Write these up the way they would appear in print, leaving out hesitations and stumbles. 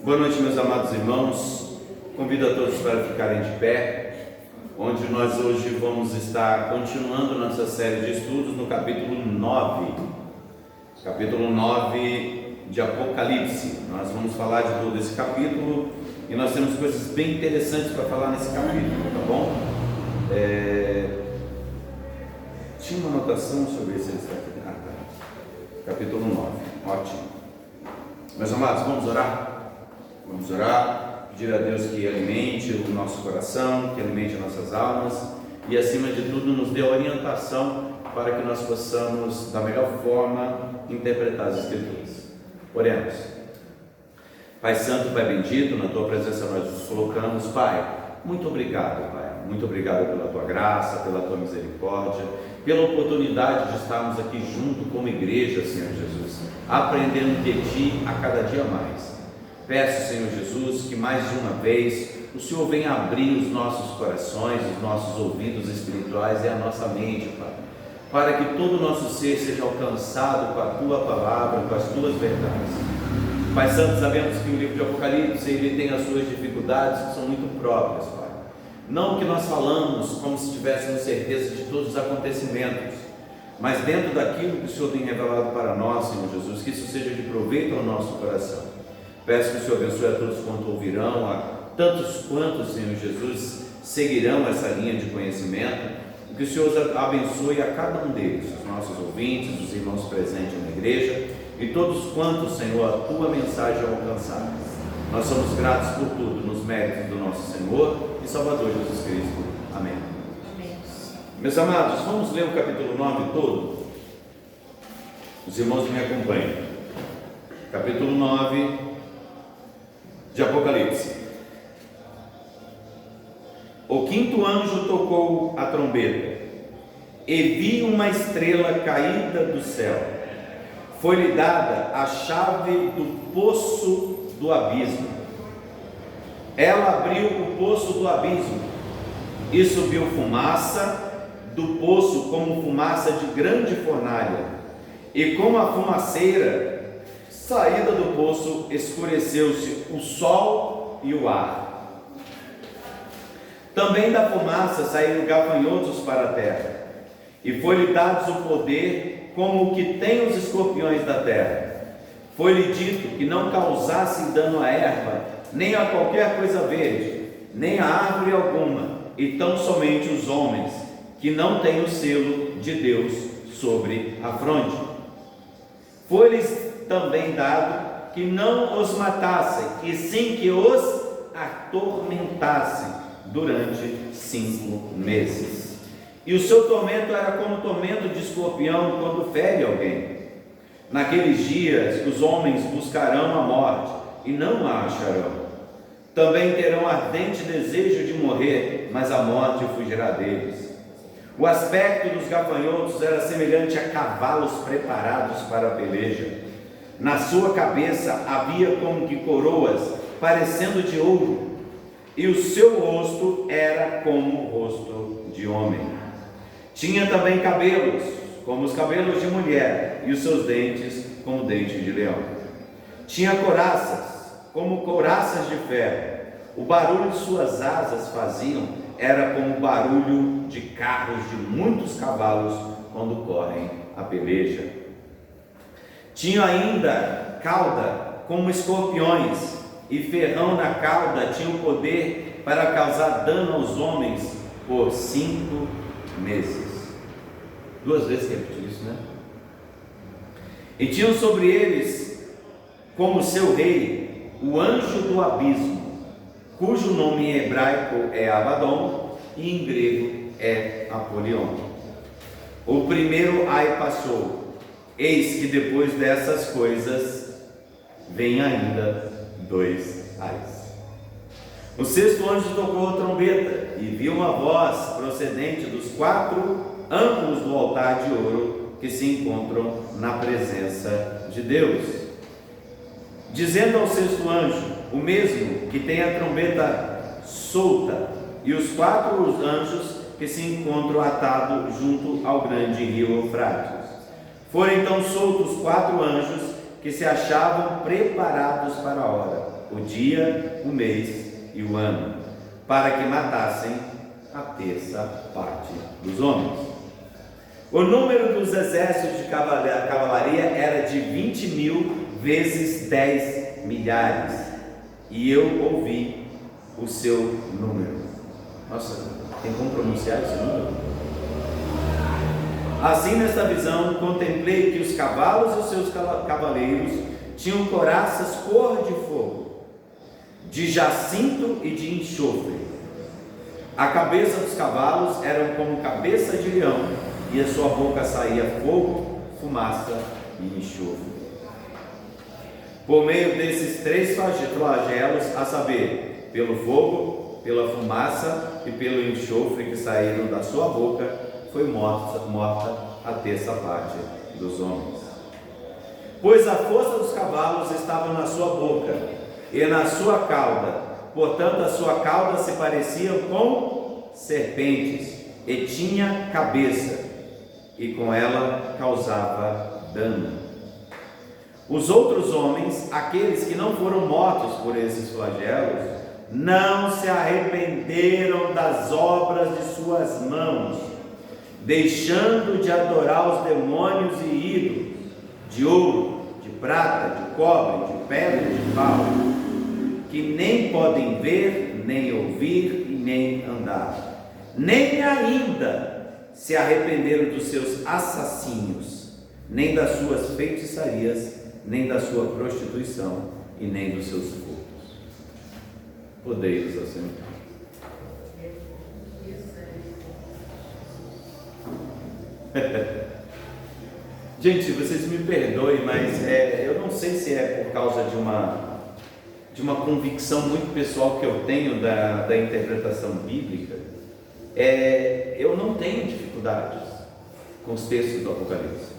Boa noite, meus amados irmãos. Convido a todos para ficarem de pé, onde nós hoje vamos estar continuando nossa série de estudos no capítulo 9 de Apocalipse. Nós vamos falar de todo esse capítulo e nós temos coisas bem interessantes para falar nesse capítulo, tá bom? Tinha uma anotação sobre esse capítulo. Capítulo 9, ótimo. Meus amados, vamos orar? Vamos orar, pedir a Deus que alimente o nosso coração, que alimente nossas almas e, acima de tudo, nos dê orientação para que nós possamos, da melhor forma, interpretar as Escrituras. Oremos. Pai Santo, Pai Bendito, na Tua presença nós nos colocamos. Pai, muito obrigado, Pai. Muito obrigado pela Tua graça, pela Tua misericórdia, pela oportunidade de estarmos aqui junto como igreja, Senhor Jesus, aprendendo de Ti a cada dia mais. Peço, Senhor Jesus, que mais uma vez o Senhor venha abrir os nossos corações, os nossos ouvidos espirituais e a nossa mente, Pai, para que todo o nosso ser seja alcançado com a Tua palavra, com as Tuas verdades. Pai Santo, sabemos que o livro de Apocalipse ele tem as suas dificuldades que são muito próprias, Pai. Não que nós falamos como se tivéssemos certeza de todos os acontecimentos, mas dentro daquilo que o Senhor tem revelado para nós, Senhor Jesus, que isso seja de proveito ao nosso coração. Peço que o Senhor abençoe a todos quanto ouvirão, a tantos quantos, Senhor Jesus, seguirão essa linha de conhecimento, e que o Senhor abençoe a cada um deles, os nossos ouvintes, os irmãos presentes na igreja, e todos quantos, Senhor, a Tua mensagem alcançar. Nós somos gratos por tudo, nos méritos do nosso Senhor e Salvador Jesus Cristo. Amém. Amém. Meus amados, vamos ler o capítulo 9 todo? Os irmãos me acompanham. Capítulo 9 de Apocalipse. O quinto anjo tocou a trombeta, e vi uma estrela caída do céu. Foi-lhe dada a chave do poço do abismo. Ela abriu o poço do abismo, e subiu fumaça do poço como fumaça de grande fornalha, e como a fumaceira saída do poço, escureceu-se o sol e o ar. Também da fumaça saíram gafanhotos para a terra, e foi-lhe dado o poder como o que tem os escorpiões da terra. Foi-lhe dito que não causasse dano à erva, nem a qualquer coisa verde, nem a árvore alguma, e tão somente os homens, que não têm o selo de Deus sobre a fronte. Foi-lhes também dado que não os matassem, e sim que os atormentassem durante 5 meses. E o seu tormento era como o tormento de escorpião quando fere alguém. Naqueles dias os homens buscarão a morte e não a acharão. Também terão ardente desejo de morrer, mas a morte fugirá deles. O aspecto dos gafanhotos era semelhante a cavalos preparados para a peleja. Na sua cabeça havia como que coroas, parecendo de ouro, e o seu rosto era como o rosto de homem. Tinha também cabelos, como os cabelos de mulher, e os seus dentes como dentes de leão. Tinha couraças, como couraças de ferro. O barulho de suas asas faziam era como o barulho de carros de muitos cavalos quando correm a peleja. Tinha ainda cauda como escorpiões, e ferrão na cauda tinha o poder para causar dano aos homens por 5 meses. 2 vezes que repetiu isso, né? E tinham sobre eles, como seu rei, o anjo do abismo, cujo nome em hebraico é Abaddon e em grego é Apolion. O primeiro ai passou. Eis que depois dessas coisas vem ainda 2 ais. O 6º anjo tocou a trombeta, e viu uma voz procedente dos 4 ângulos do altar de ouro que se encontram na presença de Deus, dizendo ao 6º anjo, o mesmo que tem a trombeta solta, e os 4 anjos que se encontram atados junto ao grande rio Eufrates. Foram então soltos 4 anjos que se achavam preparados para a hora, o dia, o mês e o ano, para que matassem a terça parte dos homens. O número dos exércitos de cavalaria era de 20.000 vezes 10 milhares, e eu ouvi o seu número. Nossa, tem como pronunciar esse número? Assim, nesta visão, contemplei que os cavalos e os seus cavaleiros tinham couraças cor de fogo, de jacinto e de enxofre. A cabeça dos cavalos era como cabeça de leão, e a sua boca saía fogo, fumaça e enxofre. Por meio desses 3 flagelos, a saber, pelo fogo, pela fumaça e pelo enxofre que saíram da sua boca, foi morta a terça parte dos homens. Pois a força dos cavalos estava na sua boca e na sua cauda, portanto a sua cauda se parecia com serpentes e tinha cabeça, e com ela causava dano. Os outros homens, aqueles que não foram mortos por esses flagelos, não se arrependeram das obras de suas mãos, deixando de adorar os demônios e ídolos, de ouro, de prata, de cobre, de pedra e de pau, que nem podem ver, nem ouvir e nem andar, nem ainda se arrependeram dos seus assassínios, nem das suas feitiçarias, nem da sua prostituição e nem dos seus furtos. Odeio-os assim. Gente, vocês me perdoem, mas eu não sei se é por causa de uma convicção muito pessoal que eu tenho da interpretação bíblica. Eu não tenho dificuldades com os textos do Apocalipse.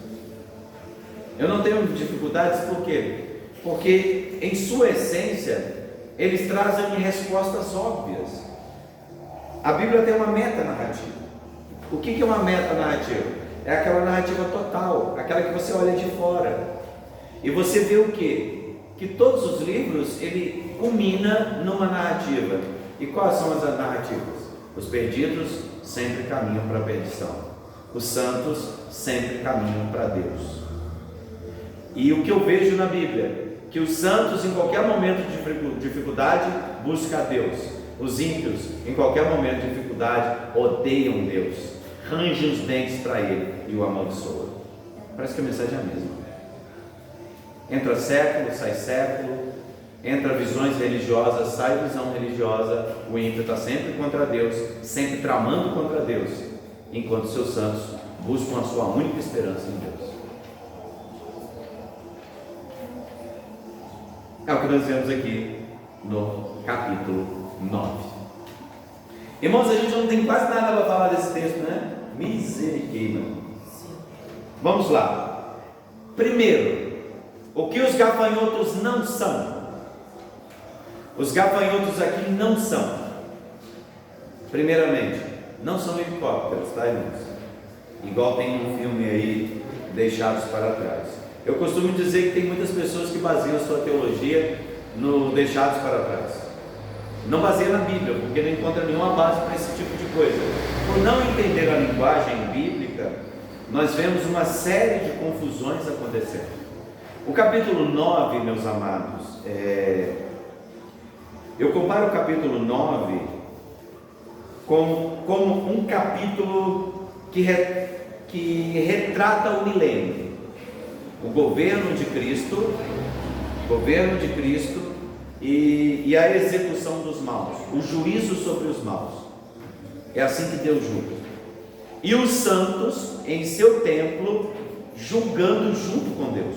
Eu não tenho dificuldades por quê? Porque em sua essência eles trazem respostas óbvias. A Bíblia tem uma meta-narrativa. O que é uma meta-narrativa? É aquela narrativa total, aquela que você olha de fora e você vê o quê? Que todos os livros ele culmina numa narrativa. E quais são as narrativas? Os perdidos sempre caminham para a perdição, os santos sempre caminham para Deus. E o que eu vejo na Bíblia, que os santos em qualquer momento de dificuldade buscam a Deus, os ímpios em qualquer momento de dificuldade odeiam Deus, rangem os dentes para Ele e o amaldiçoam. Parece que a mensagem é a mesma. Entra século, sai século, entra visões religiosas, sai visão religiosa, o ímpio está sempre contra Deus, sempre tramando contra Deus, enquanto seus santos buscam a sua única esperança em Deus. É o que nós vemos aqui no capítulo 9. Irmãos, a gente não tem quase nada para falar desse texto, né? Misericórdia. Vamos lá. Primeiro, o que os gafanhotos não são? Os gafanhotos aqui não são. Primeiramente, não são helicópteros, tá, irmãos? Igual tem um filme aí, Deixados para Trás. Eu costumo dizer que tem muitas pessoas que baseiam sua teologia no Deixados para Trás. Não baseia na Bíblia, porque não encontra nenhuma base para esse tipo de coisa. Por não entender a linguagem bíblica, nós vemos uma série de confusões acontecendo. O capítulo 9, meus amados, eu comparo o capítulo 9 como um capítulo que retrata o milênio. O governo de Cristo e a execução dos maus, o juízo sobre os maus. É assim que Deus julga. E os santos em seu templo julgando junto com Deus.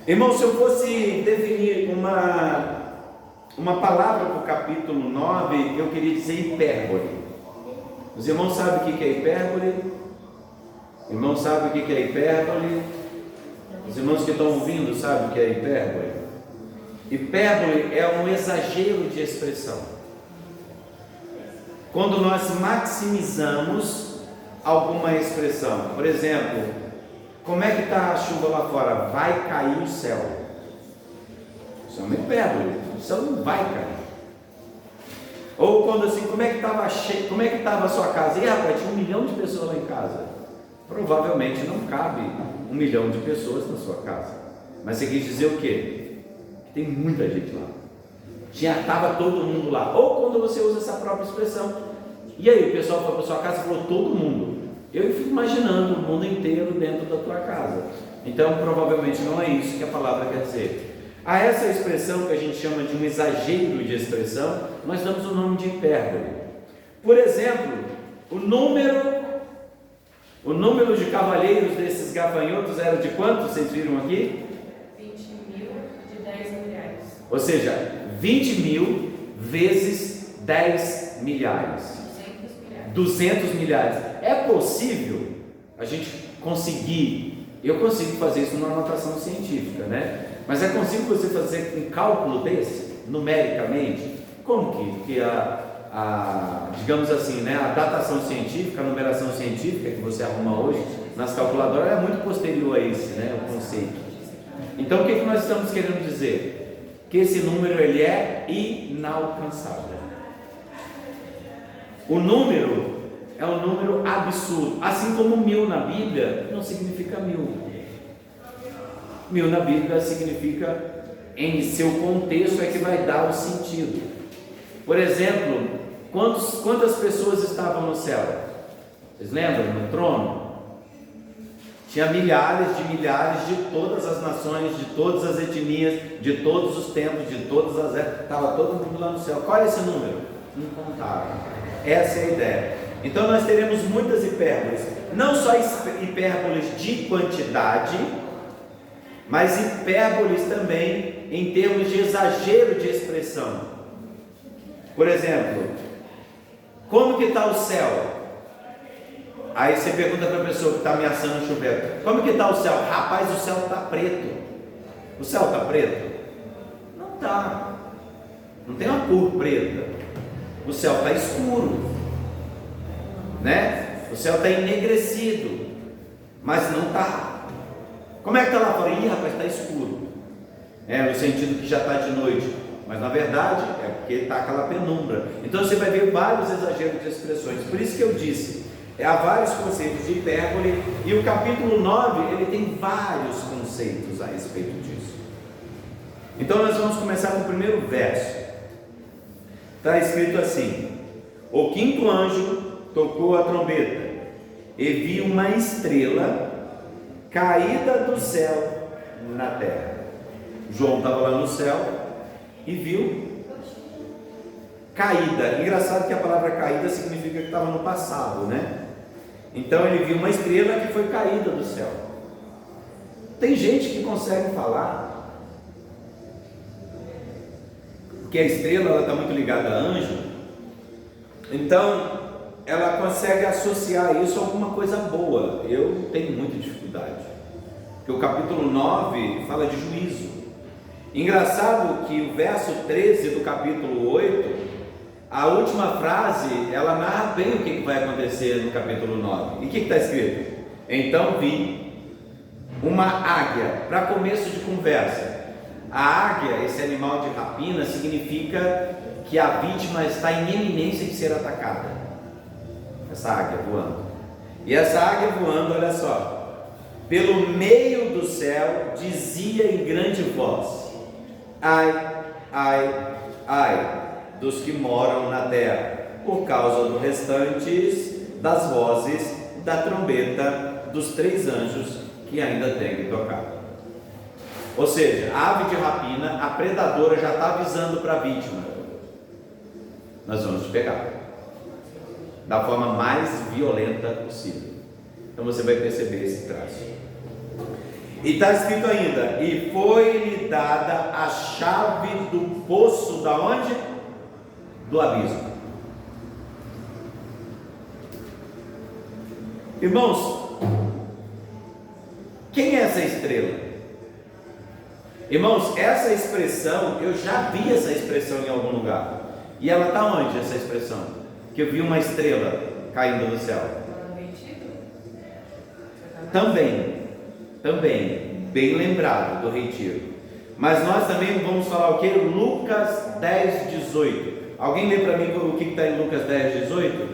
Irmão, se eu fosse definir uma palavra para o capítulo 9, eu queria dizer hipérbole. Os irmãos sabem o que é hipérbole? Irmãos sabem o que é hipérbole? Os irmãos que estão ouvindo sabem o que é hipérbole? Hipérbole é um exagero de expressão. Quando nós maximizamos alguma expressão, por exemplo, como é que está a chuva lá fora? Vai cair o céu. Isso é uma hipérbole, o céu não vai cair. Ou quando assim, como é que estava a sua casa? E rapaz, tinha 1 milhão de pessoas lá em casa. Provavelmente não cabe 1 milhão de pessoas na sua casa. Mas você quis dizer o quê? Que tem muita gente lá. Estava todo mundo lá. Ou quando você usa essa própria expressão. E aí o pessoal foi para sua casa e falou todo mundo. Eu fico imaginando o mundo inteiro dentro da tua casa. Então provavelmente não é isso que a palavra quer dizer. A essa expressão que a gente chama de um exagero de expressão, nós damos o nome de hipérbole. Por exemplo, o número de cavalheiros desses gafanhotos era de quanto? Vocês viram aqui? 20.000 de 10 milhares. Ou seja, 20.000 vezes 10 milhares. 200 milhares. É possível a gente conseguir, eu consigo fazer isso numa anotação científica, né? Mas é possível você fazer um cálculo desse, numericamente? Como que digamos assim, né, a datação científica, a numeração científica que você arruma hoje nas calculadoras é muito posterior a esse, né, o conceito. Então o que nós estamos querendo dizer? Que esse número ele é inalcançável. O número é um número absurdo, assim como 1000 na Bíblia não significa 1000. 1000 na Bíblia significa, em seu contexto, é que vai dar o sentido. Por exemplo, quantas pessoas estavam no céu? Vocês lembram? No trono? Tinha milhares de todas as nações, de todas as etnias, de todos os tempos, de todas as épocas. Estava todo mundo lá no céu. Qual é esse número? Incontável. Essa é a ideia. Então nós teremos muitas hipérboles. Não só hipérboles de quantidade, mas hipérboles também em termos de exagero de expressão. Por exemplo, como que está o céu? Aí você pergunta para a pessoa que está ameaçando o chuveiro: como que está o céu? Rapaz, o céu está preto. O céu está preto? Não está. Não tem uma cor preta. O céu está escuro, né? O céu está enegrecido, mas não está. Como é que está lá fora? Ih, rapaz, está escuro. No sentido que já está de noite. Mas na verdade é porque está aquela penumbra. Então você vai ver vários exageros de expressões. Por isso que eu disse, há vários conceitos de hipérbole. E o capítulo 9, ele tem vários conceitos a respeito disso. Então nós vamos começar com o primeiro verso. Está escrito assim: o 5º anjo tocou a trombeta, e vi uma estrela caída do céu na terra. João estava lá no céu e viu caída. Engraçado que a palavra caída significa que estava no passado, né? Então ele viu uma estrela que foi caída do céu. Tem gente que consegue falar que a estrela está muito ligada a anjo, então ela consegue associar isso a alguma coisa boa. Eu tenho muita dificuldade, porque o capítulo 9 fala de juízo. Engraçado que o verso 13 do capítulo 8, a última frase, ela narra bem o que vai acontecer no capítulo 9. E o que está escrito? Então vi uma águia. Para começo de conversa, a águia, esse animal de rapina, significa que a vítima está em iminência de ser atacada. Essa águia voando. E essa águia voando, olha só, pelo meio do céu dizia em grande voz: ai, ai, ai dos que moram na terra, por causa do restante das vozes da trombeta dos 3 anjos que ainda tem que tocar. Ou seja, a ave de rapina, a predadora, já está avisando para a vítima: nós vamos te pegar, da forma mais violenta possível. Então você vai perceber esse traço. E está escrito ainda: e foi-lhe dada a chave do poço, da onde? Do abismo. Irmãos, quem é essa estrela? Irmãos, essa expressão, eu já vi essa expressão em algum lugar. E ela está onde, essa expressão? Que eu vi uma estrela caindo do céu. Também. Também, bem lembrado do retiro. Mas nós também vamos falar o que? Lucas 10, 18. Alguém lê para mim o que está em Lucas 10, 18?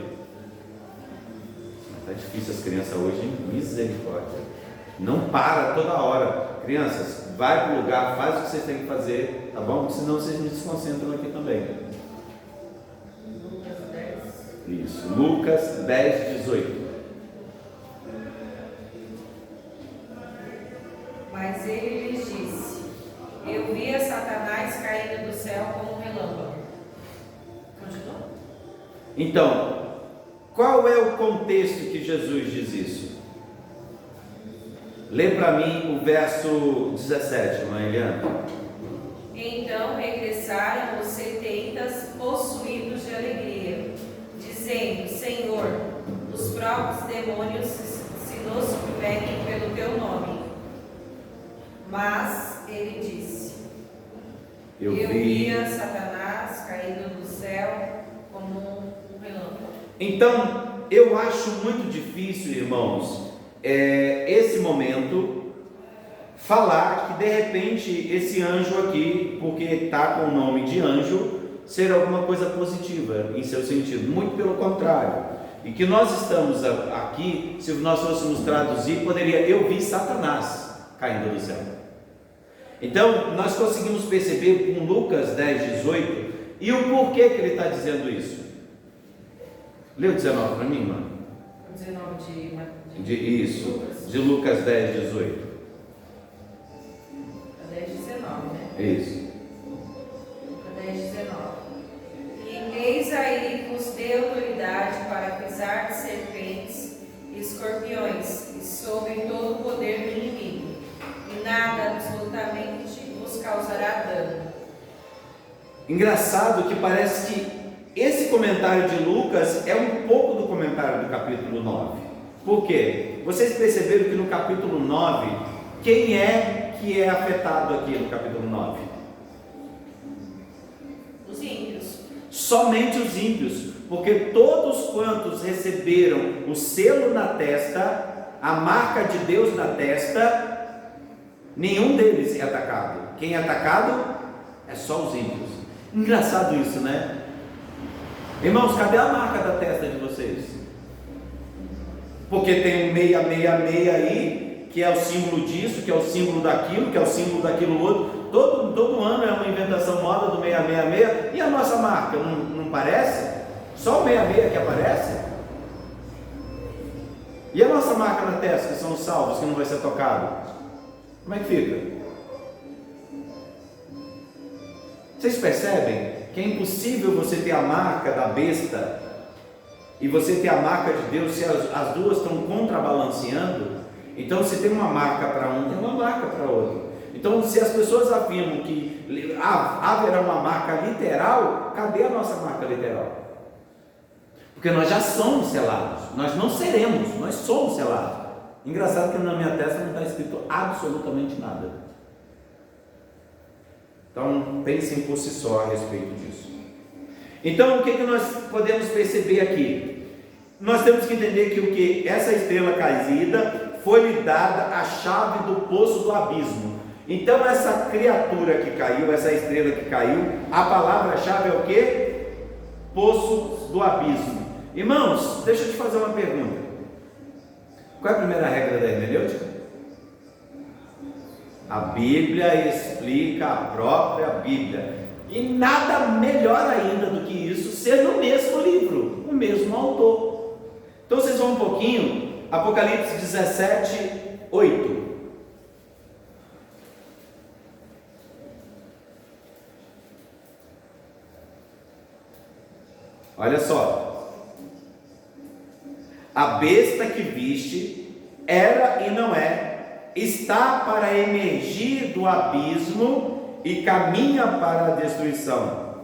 Está difícil as crianças hoje, hein? Misericórdia. Não para toda hora. Crianças, vai para o lugar, faz o que vocês têm que fazer, tá bom? Senão vocês me desconcentram aqui também. Lucas 10. Isso, Lucas 10, 18. Mas ele lhes disse: Eu via Satanás caindo do céu como um relâmpago. Continua? Então, qual é o contexto que Jesus diz isso? Lê para mim o verso 17, irmã Eliana. Então regressaram os 70 possuídos de alegria, dizendo: Senhor, os próprios demônios se nos submetem pelo teu nome. Mas ele disse: Eu via Satanás caindo do céu como um relâmpago. Então, eu acho muito difícil, irmãos, esse momento, falar que de repente esse anjo aqui, porque está com o nome de anjo, ser alguma coisa positiva em seu sentido, muito pelo contrário. E que nós estamos aqui, se nós fôssemos traduzir, poderia: eu vi Satanás caindo do céu. Então, nós conseguimos perceber com Lucas 10, 18, e o porquê que ele está dizendo isso. Lê o 19 para mim, mano. 19 Isso, de Lucas 10, 18. 10, 19, né? Isso. 10, 19. E eis aí vos dê autoridade para pisar de serpentes e escorpiões, e sobre todo o poder do inimigo, e nada absolutamente vos causará dano. Engraçado que parece que esse comentário de Lucas é um pouco do comentário do capítulo 9. Por quê? Vocês perceberam que no capítulo 9, quem é que é afetado aqui no capítulo 9? Os ímpios. Somente os ímpios, porque todos quantos receberam o selo na testa, a marca de Deus na testa, nenhum deles é atacado. Quem é atacado é só os ímpios. Engraçado isso, né? Irmãos, cadê a marca da testa de vocês? Porque tem um 666 aí, que é o símbolo disso, que é o símbolo daquilo, que é o símbolo daquilo outro. Todo ano é uma inventação moda do 666. E a nossa marca, não parece? Só o 66 que aparece? E a nossa marca na testa, que são os salvos, que não vai ser tocado? Como é que fica? Vocês percebem que é impossível você ter a marca da besta e você ter a marca de Deus se as duas estão contrabalanceando? Então, se tem uma marca para um, tem uma marca para outro. Então, se as pessoas afirmam que haverá uma marca literal, cadê a nossa marca literal? Porque nós já somos selados, nós não seremos, nós somos selados. Engraçado que na minha testa não está escrito absolutamente nada. Então, pensem por si só a respeito disso. Então, o que nós podemos perceber aqui? Nós temos que entender que o que? Essa estrela caída foi-lhe dada a chave do poço do abismo. Então, essa criatura que caiu, essa estrela que caiu, a palavra-chave é o que? Poço do abismo. Irmãos, deixa eu te fazer uma pergunta. Qual é a primeira regra da hermenêutica? A Bíblia explica a própria Bíblia. E nada melhor ainda do que isso ser no mesmo livro, o mesmo autor. Então vocês vão um pouquinho, Apocalipse 17, 8. Olha só. A besta que viste era e não é, está para emergir do abismo e caminha para a destruição.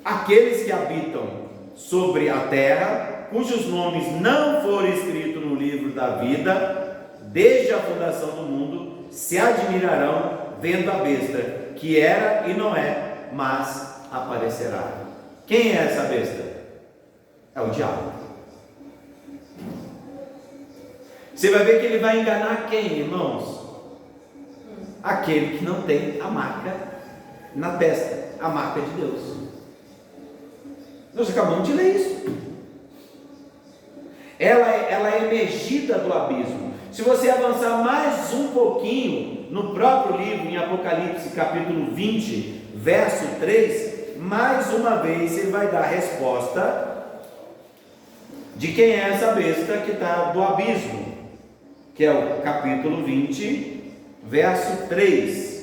Aqueles que habitam sobre a terra, cujos nomes não foram escritos no livro da vida, desde a fundação do mundo, se admirarão vendo a besta, que era e não é, mas aparecerá. Quem é essa besta? É o diabo. Você vai ver que ele vai enganar quem, irmãos? Aquele que não tem a marca na testa, a marca de Deus. Nós acabamos de ler isso. Ela é emergida do abismo. Se você avançar mais um pouquinho no próprio livro, em Apocalipse capítulo 20, verso 3, mais uma vez ele vai dar a resposta de quem é essa besta que está do abismo, que é o capítulo 20, verso 3.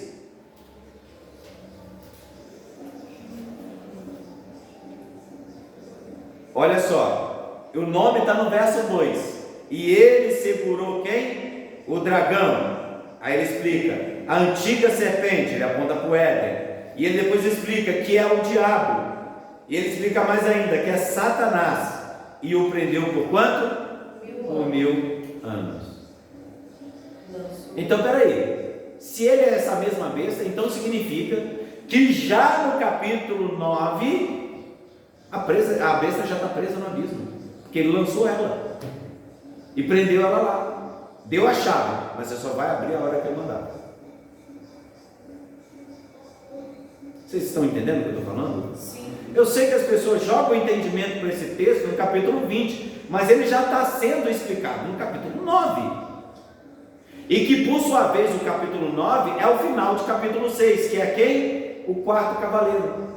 Olha só, o nome está no verso 2. E ele segurou quem? O dragão. Aí ele explica, a antiga serpente, ele aponta para o Éden. E ele depois explica que é o diabo. E ele explica mais ainda, que é Satanás. E o prendeu por quanto? Por 1000 anos. Então, peraí, se ele é essa mesma besta, então significa que já no capítulo 9, a besta já está presa no abismo, porque ele lançou ela e prendeu ela lá, deu a chave, mas você só vai abrir a hora que ele mandar. Vocês estão entendendo o que eu estou falando? Sim. Eu sei que as pessoas jogam entendimento para esse texto no capítulo 20, mas ele já está sendo explicado no capítulo 9. E que por sua vez o capítulo 9 é o final de capítulo 6, que é quem? O quarto cavaleiro,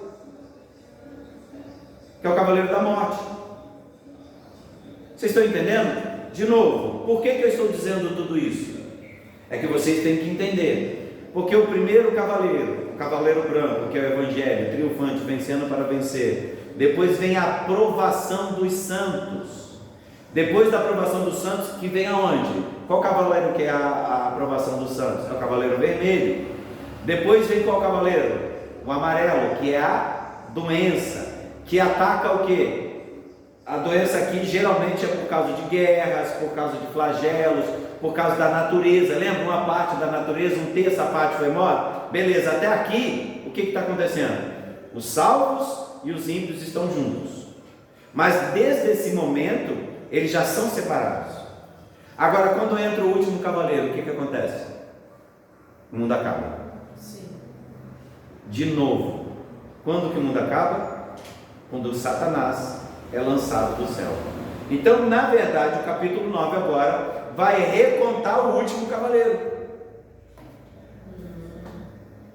que é o cavaleiro da morte. Vocês estão entendendo? De novo, por que eu estou dizendo tudo isso? É que vocês têm que entender, porque o primeiro cavaleiro, o cavaleiro branco, que é o evangelho, triunfante, vencendo para vencer, depois vem a aprovação dos santos. Depois da aprovação dos santos, que vem aonde? Qual cavaleiro que é a aprovação dos santos? É o cavaleiro vermelho. Depois vem qual cavaleiro? O amarelo, que é a doença, que ataca o quê? A doença aqui geralmente é por causa de guerras, por causa de flagelos, por causa da natureza. Lembra uma parte da natureza, um terço a parte foi morta? Beleza, até aqui, o que está acontecendo? Os salvos e os ímpios estão juntos. Mas desde esse momento, eles já são separados. Agora, quando entra o último cavaleiro, o que acontece? O mundo acaba. Sim. De novo, quando que o mundo acaba? Quando Satanás é lançado do céu. Então, na verdade, o capítulo 9 agora vai recontar o último cavaleiro.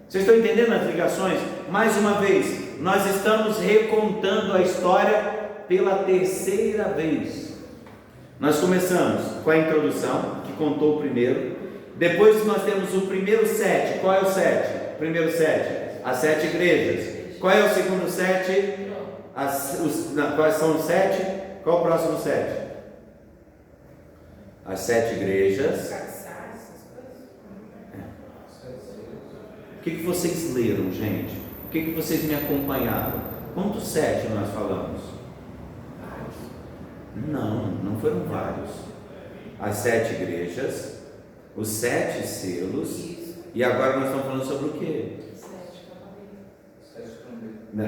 Vocês estão entendendo as ligações? Mais uma vez, nós estamos recontando a história pela terceira vez. Nós começamos com a introdução, que contou o primeiro. Depois nós temos o primeiro 7. Qual é o 7? O primeiro 7, as 7 igrejas. Qual é o segundo 7? Quais são os 7? Qual é o próximo 7? As 7 igrejas. O que vocês leram, gente? O que vocês me acompanharam? Quantos 7 nós falamos? Não foram vários. As 7 igrejas, os 7 selos, e agora nós estamos falando sobre o quê?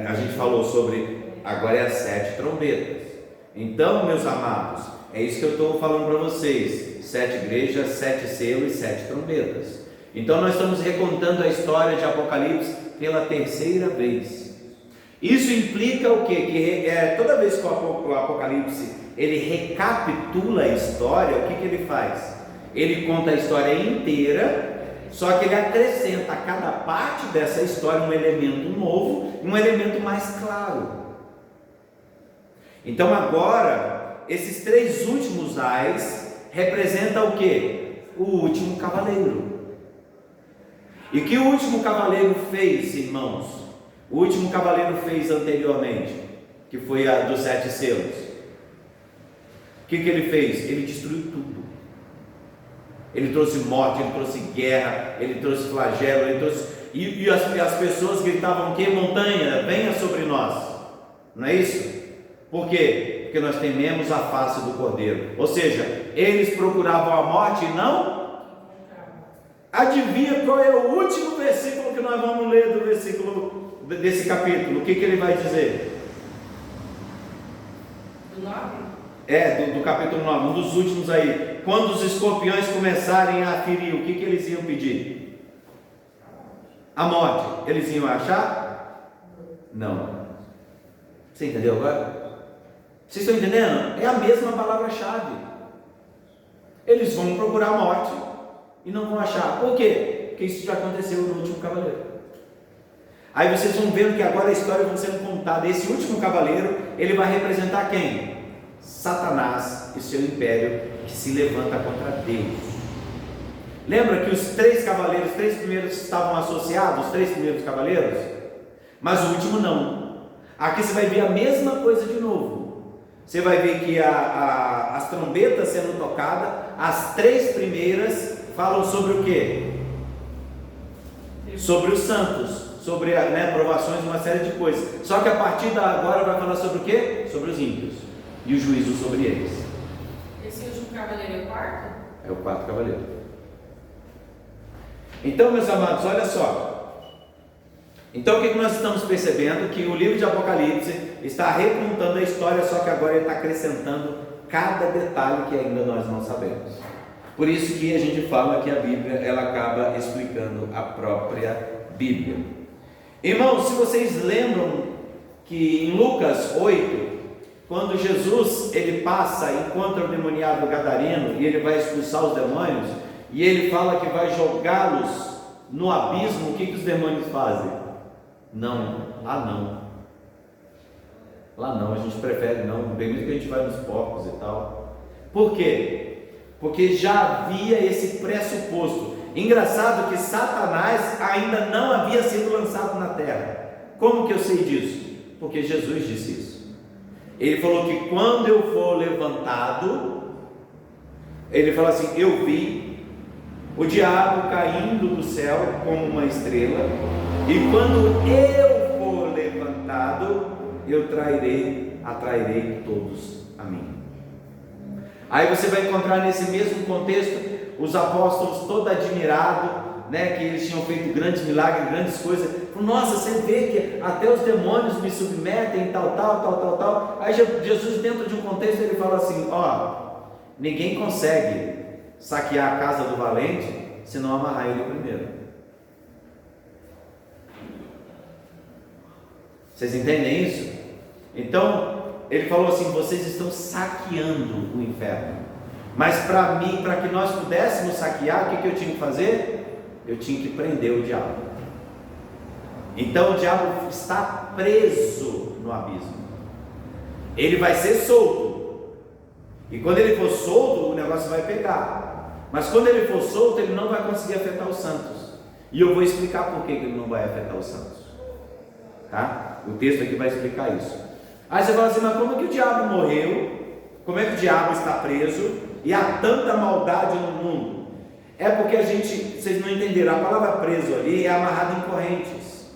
A gente falou sobre, agora é as 7 trombetas. Então, meus amados, é isso que eu estou falando para vocês: 7 igrejas, 7 selos e 7 trombetas. Então nós estamos recontando a história de Apocalipse pela terceira vez. Isso implica o quê? Que toda vez que o Apocalipse ele recapitula a história, o que ele faz? Ele conta a história inteira, só que ele acrescenta a cada parte dessa história um elemento novo, um elemento mais claro. Então agora, esses 3 últimos ais representam o quê? O último cavaleiro. E o que o último cavaleiro fez, irmãos? O último cavaleiro fez anteriormente, que foi a dos 7 selos. O que ele fez? Ele destruiu tudo. Ele trouxe morte, ele trouxe guerra, ele trouxe flagelo, ele trouxe... E as pessoas gritavam: que montanha, venha sobre nós. Não é isso? Por quê? Porque nós tememos a face do Cordeiro. Ou seja, eles procuravam a morte e não... Adivinha qual é o último versículo que nós vamos ler desse capítulo? O que ele vai dizer? Do 9? do capítulo 9, um dos últimos aí. Quando os escorpiões começarem a ferir, o que eles iam pedir? A morte. Eles iam achar? Não. Você entendeu agora? Vocês estão entendendo? É a mesma palavra-chave. Eles vão procurar a morte e não vão achar. Por quê? Porque isso já aconteceu no último cavaleiro. Aí vocês vão vendo que agora a história vai sendo contada. Esse último cavaleiro, ele vai representar quem? Satanás e seu império que se levanta contra Deus. Lembra que os três cavaleiros, os três primeiros estavam associados, os três primeiros cavaleiros? Mas o último não. Aqui você vai ver a mesma coisa de novo. Você vai ver que as trombetas sendo tocadas, as três primeiras falam sobre o quê? Sobre os santos, sobre provações, uma série de coisas. Só que a partir de agora vai falar sobre o quê? Sobre os ímpios e o juízo sobre eles. Esse último cavaleiro é o quarto? É o quarto cavaleiro. Então, meus amados, olha só. Então, o que nós estamos percebendo? Que o livro de Apocalipse está recontando a história, só que agora ele está acrescentando cada detalhe que ainda nós não sabemos. Por isso que a gente fala que a Bíblia, ela acaba explicando a própria Bíblia. Irmãos, se vocês lembram que em Lucas 8, quando Jesus ele passa, encontra o demoniado gadareno e ele vai expulsar os demônios, e ele fala que vai jogá-los no abismo, o que os demônios fazem? Não, lá não. Lá não, a gente prefere não, bem mesmo que a gente vai nos porcos e tal. Por quê? Porque já havia esse pressuposto. Engraçado que Satanás ainda não havia sido lançado na terra. Como que eu sei disso? Porque Jesus disse isso. Ele falou que quando eu for levantado, ele fala assim, eu vi o diabo caindo do céu como uma estrela, e quando eu for levantado, eu atrairei todos a mim. Aí você vai encontrar nesse mesmo contexto os apóstolos todos admirados, que eles tinham feito grandes milagres, grandes coisas. Nossa, você vê que até os demônios me submetem, tal. Aí Jesus, dentro de um contexto, ele fala assim, ninguém consegue saquear a casa do valente se não amarrar ele primeiro. Vocês entendem isso? Então, ele falou assim, vocês estão saqueando o inferno. Mas para mim, para que nós pudéssemos saquear, o que eu tinha que fazer? Eu tinha que prender o diabo. Então o diabo está preso no abismo. Ele vai ser solto. E quando ele for solto, o negócio vai pegar. Mas quando ele for solto, ele não vai conseguir afetar os santos. E eu vou explicar por que ele não vai afetar os santos. Tá? O texto aqui vai explicar isso. Aí você fala assim, mas como é que o diabo morreu? Como é que o diabo está preso? E há tanta maldade no mundo? É porque vocês não entenderam, a palavra preso ali é amarrado em correntes.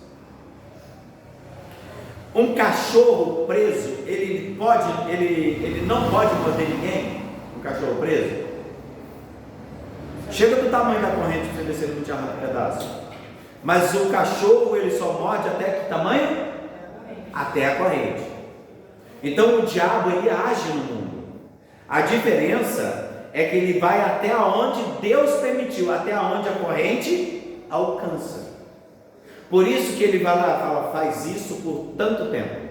Um cachorro preso, ele não pode morder ninguém. Um cachorro preso chega do tamanho da corrente para você descer no diabo de pedaço. Mas o cachorro ele só morde até que tamanho? Até a corrente. Então o diabo ele age no mundo. A diferença é que ele vai até onde Deus permitiu, até onde a corrente alcança. Por isso que ele vai lá e fala, faz isso por tanto tempo.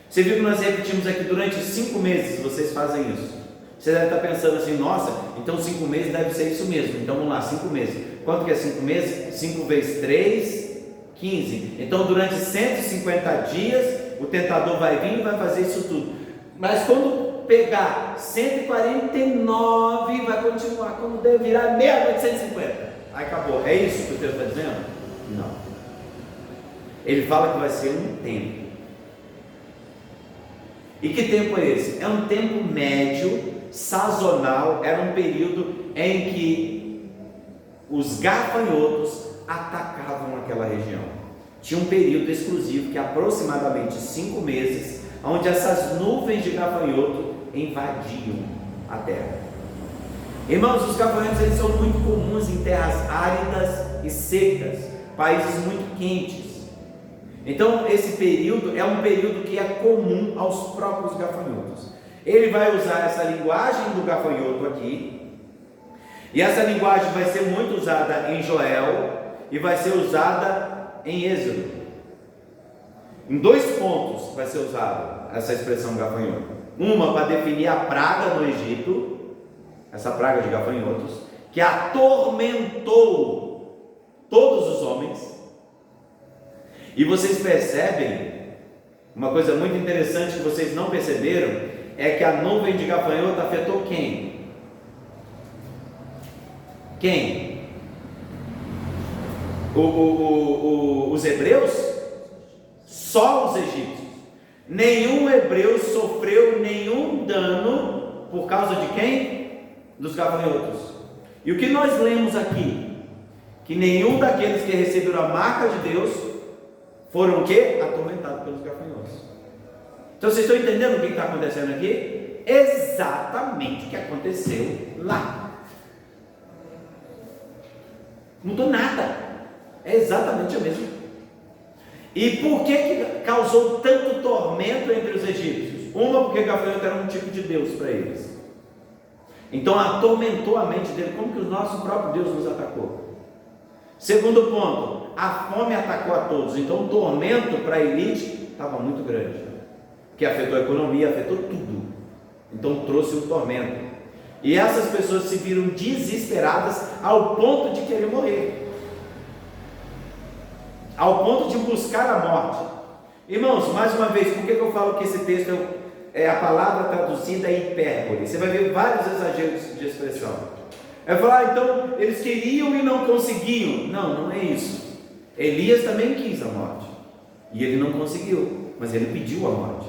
Você viu que nós repetimos aqui durante 5 meses, vocês fazem isso. Você deve estar pensando assim, nossa, então 5 meses deve ser isso mesmo. Então vamos lá, 5 meses. Quanto que é 5 meses? 5 vezes 3, 15. Então durante 150 dias, o tentador vai vir e vai fazer isso tudo. Mas quando pegar 149, vai continuar. Quando deve virar meia-noite 150. Aí acabou. É isso que o texto está dizendo? Não. Ele fala que vai ser um tempo. E que tempo é esse? É um tempo médio, sazonal. Era um período em que os gafanhotos atacavam aquela região. Tinha um período exclusivo que é aproximadamente 5 meses, onde essas nuvens de gafanhoto invadiam a terra. Irmãos, os gafanhotos eles são muito comuns em terras áridas e secas, países muito quentes. Então esse período é um período que é comum aos próprios gafanhotos. Ele vai usar essa linguagem do gafanhoto aqui, e essa linguagem vai ser muito usada em Joel e vai ser usada em Êxodo. Em 2 pontos vai ser usada essa expressão gafanhoto. Uma para definir a praga no Egito, essa praga de gafanhotos, que atormentou todos os homens. E vocês percebem uma coisa muito interessante que vocês não perceberam, é que a nuvem de gafanhoto afetou quem? Quem? Os hebreus? Só os egípcios. Nenhum hebreu sofreu nenhum dano por causa de quem? Dos gafanhotos. E o que nós lemos aqui? Que nenhum daqueles que receberam a marca de Deus foram o quê? Atormentados pelos gafanhotos. Então vocês estão entendendo o que está acontecendo aqui? Exatamente o que aconteceu lá. Não mudou nada. É exatamente o mesmo. E por que causou tanto tormento entre os egípcios? Uma, porque o gafanhoto era um tipo de Deus para eles. Então atormentou a mente dele, como que o nosso próprio Deus nos atacou. Segundo ponto, a fome atacou a todos. Então o tormento para a elite estava muito grande, que afetou a economia, afetou tudo. Então trouxe um tormento. E essas pessoas se viram desesperadas ao ponto de querer morrer, ao ponto de buscar a morte. Irmãos, mais uma vez, por que eu falo que esse texto é a palavra traduzida é hipérbole? Você vai ver vários exageros de expressão. É falar, então, eles queriam e não conseguiam. Não, não é isso. Elias também quis a morte, e ele não conseguiu, mas ele pediu a morte.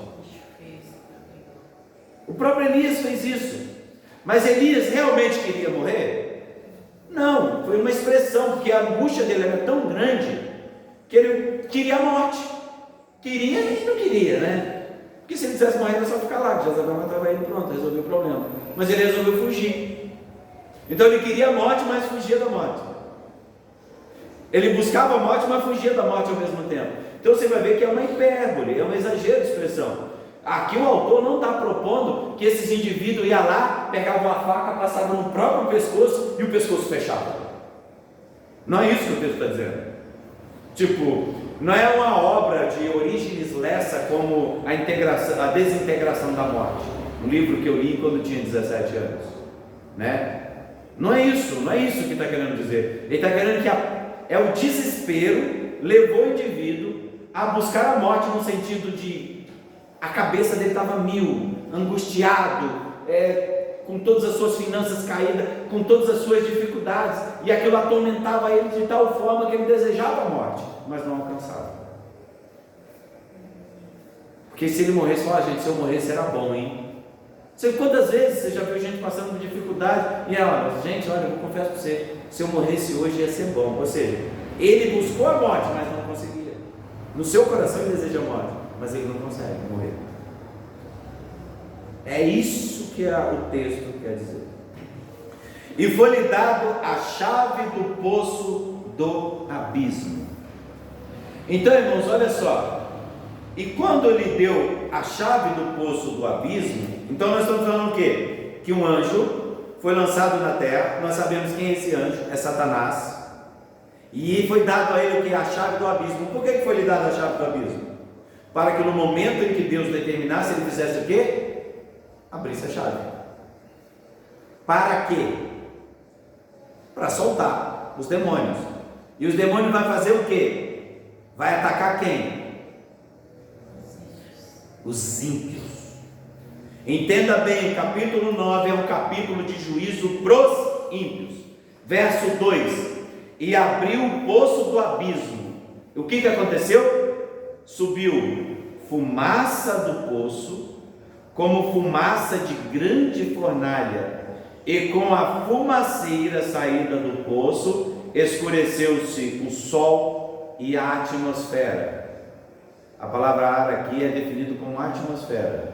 O próprio Elias fez isso. Mas Elias realmente queria morrer? Não, foi uma expressão, porque a angústia dele era tão grande que ele queria a morte. Queria e não queria, né? Porque se ele quisesse morrer, era só ficar lá, que Jezabel matava ele, pronto, resolveu o problema. Mas ele resolveu fugir. Então ele queria a morte, mas fugia da morte. Ele buscava a morte, mas fugia da morte ao mesmo tempo. Então você vai ver que é uma hipérbole, é um exagero de expressão. Aqui o autor não está propondo que esses indivíduos iam lá, pegavam a faca, passavam no próprio pescoço e o pescoço fechava. Não é isso que o texto está dizendo. Tipo, não é uma obra de Orígenes Lessa como a desintegração da morte, um livro que eu li quando tinha 17 anos, né? Não é isso que está querendo dizer. Ele está querendo que é o desespero levou o indivíduo a buscar a morte, no sentido de a cabeça dele estava mil, angustiado, com todas as suas finanças caídas, com todas as suas dificuldades, e aquilo atormentava ele de tal forma que ele desejava a morte, mas não alcançava. Porque se ele morresse, gente, se eu morresse era bom, hein? Quantas vezes você já viu gente passando por dificuldade e ela, gente, olha, eu confesso para você, se eu morresse hoje ia ser bom. Ou seja, ele buscou a morte, mas não conseguia. No seu coração ele deseja a morte, mas ele não consegue morrer. É isso que o texto quer dizer. E foi-lhe dado a chave do poço do abismo. Então, irmãos, olha só. E quando ele deu a chave do poço do abismo, então nós estamos falando o quê? Que um anjo foi lançado na terra. Nós sabemos quem é esse anjo, é Satanás. E foi dado a ele o que? A chave do abismo. Por que foi lhe dada a chave do abismo? Para que no momento em que Deus determinasse, ele fizesse o quê? Abrisse a chave. Para quê? Para soltar os demônios. E os demônios vão fazer o quê? Vai atacar quem? Os ímpios. Entenda bem, o capítulo 9 é um capítulo de juízo para os ímpios. Verso 2: e abriu o poço do abismo. O que aconteceu? Subiu fumaça do poço, como fumaça de grande fornalha, e com a fumaceira saída do poço, escureceu-se o sol e a atmosfera. A palavra ar aqui é definido como atmosfera.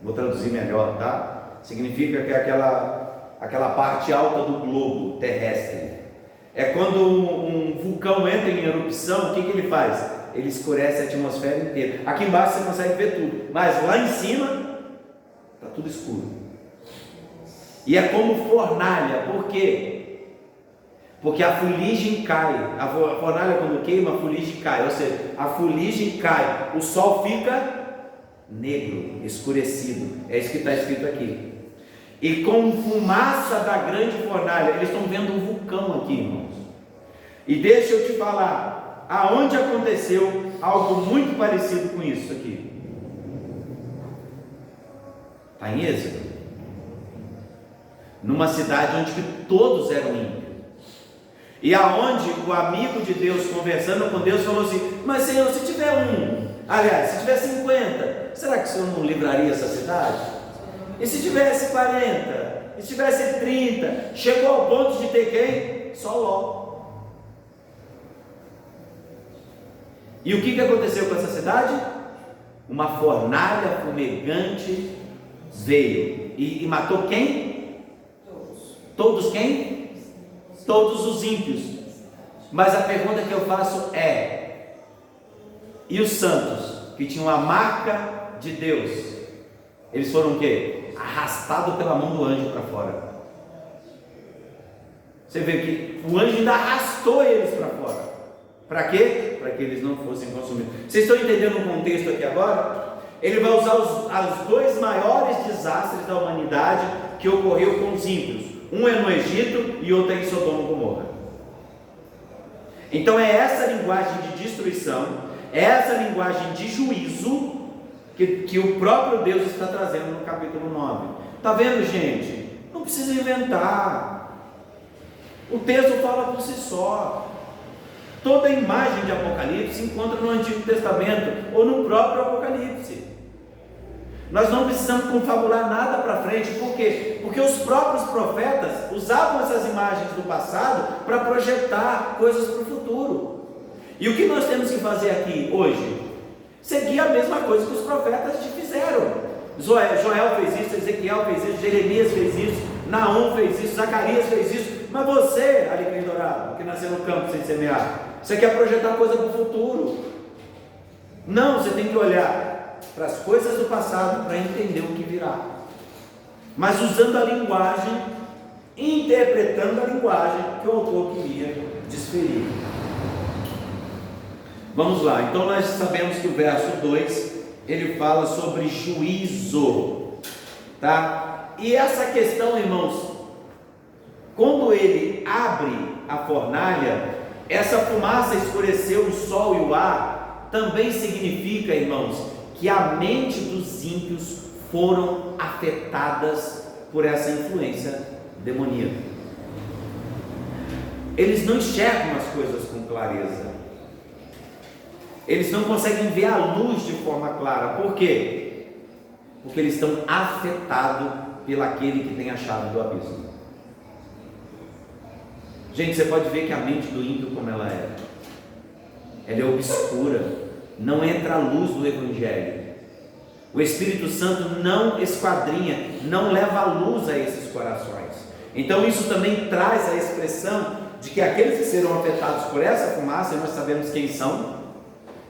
Vou traduzir melhor, tá? Significa que é aquela parte alta do globo terrestre. É quando um vulcão entra em erupção, o que ele faz? Ele escurece a atmosfera inteira. Aqui embaixo você consegue ver tudo, mas lá em cima está tudo escuro. E é como fornalha, por quê? Porque a fuligem cai, a fornalha quando queima, a fuligem cai, ou seja, a fuligem cai, o sol fica negro, escurecido, é isso que está escrito aqui. E com fumaça da grande fornalha, eles estão vendo um vulcão aqui, irmãos. E deixa eu te falar, aonde aconteceu algo muito parecido com isso aqui? Está em Êxodo, numa cidade onde todos eram ímpios, e aonde o amigo de Deus, conversando com Deus, falou assim: mas Senhor, se tiver se tiver 50, será que o Senhor não livraria essa cidade? E se tivesse 40, e se tivesse 30, chegou ao ponto de ter quem? Só Ló. E o que aconteceu com essa cidade? Uma fornalha fumegante veio e matou quem? Todos quem? Todos os ímpios. Mas a pergunta que eu faço é: e os santos que tinham a marca de Deus, eles foram o quê? Arrastados pela mão do anjo para fora. Você vê que o anjo ainda arrastou eles para fora. Para quê? Para que eles não fossem consumidos. Vocês estão entendendo o contexto aqui agora? Ele vai usar os dois maiores desastres da humanidade que ocorreu com os ímpios. Um é no Egito e outro é em Sodoma e Gomorra. Então é essa linguagem de destruição, é essa linguagem de juízo que o próprio Deus está trazendo no capítulo 9. Está vendo, gente? Não precisa inventar. O texto fala por si só. Toda a imagem de Apocalipse se encontra no Antigo Testamento ou no próprio Apocalipse. Nós não precisamos confabular nada para frente. Por quê? Porque os próprios profetas usavam essas imagens do passado para projetar coisas para o futuro. E o que nós temos que fazer aqui hoje? Seguir a mesma coisa que os profetas fizeram. Joel fez isso, Ezequiel fez isso, Jeremias fez isso, Naum fez isso, Zacarias fez isso. Mas você, alecrim dourado, que nasceu no campo sem semear, você quer projetar coisa para o futuro? Não, você tem que olhar para as coisas do passado para entender o que virá, mas usando a linguagem, interpretando a linguagem que o autor queria desferir. Vamos lá, então nós sabemos que o verso 2 ele fala sobre juízo, tá? E essa questão, irmãos, quando ele abre a fornalha, essa fumaça escureceu o sol e o ar, também significa, irmãos, que a mente dos ímpios foram afetadas por essa influência demoníaca. Eles não enxergam as coisas com clareza, eles não conseguem ver a luz de forma clara. Por quê? Porque eles estão afetados pelo aquele que tem a chave do abismo. Gente, você pode ver que a mente do ímpio como ela é obscura, não entra a luz do Evangelho. O Espírito Santo não esquadrinha, não leva a luz a esses corações. Então isso também traz a expressão de que aqueles que serão afetados por essa fumaça, e nós sabemos quem são,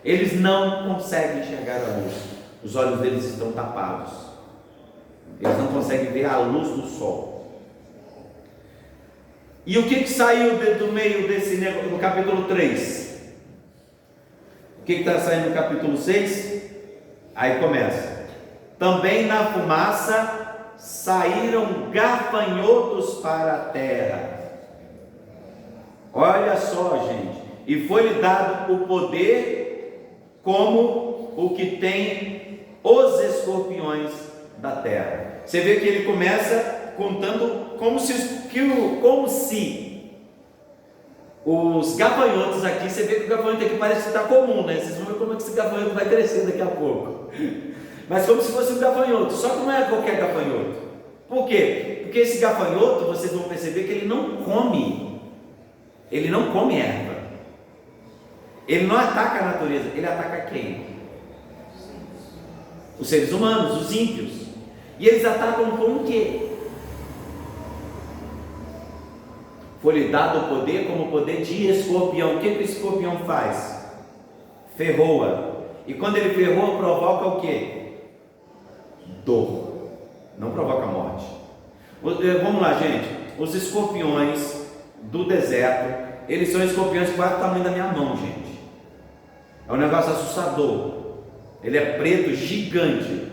eles não conseguem enxergar a luz, os olhos deles estão tapados, eles não conseguem ver a luz do sol. E o que saiu do meio desse negócio, no capítulo 3? O que está saindo no capítulo 6? Aí começa: também na fumaça saíram gafanhotos para a terra. Olha só, gente, e foi-lhe dado o poder como o que tem os escorpiões da terra. Você vê que ele começa contando como se os gafanhotos aqui, você vê que o gafanhoto aqui parece que está comum, né? Vocês vão ver como é que esse gafanhoto vai crescer daqui a pouco. Mas como se fosse um gafanhoto, só que não é qualquer gafanhoto. Por quê? Porque esse gafanhoto, vocês vão perceber que ele não come erva. Ele não ataca a natureza, ele ataca quem? Os seres humanos, os ímpios. E eles atacam com o quê? Foi-lhe dado o poder como o poder de escorpião. O que o escorpião faz? Ferroa. E quando ele ferroa, provoca o quê? Dor. não provoca morte. Vamos lá, gente. Os escorpiões do deserto, eles são escorpiões quase do tamanho da minha mão, gente. É um negócio assustador. Ele é preto, gigante.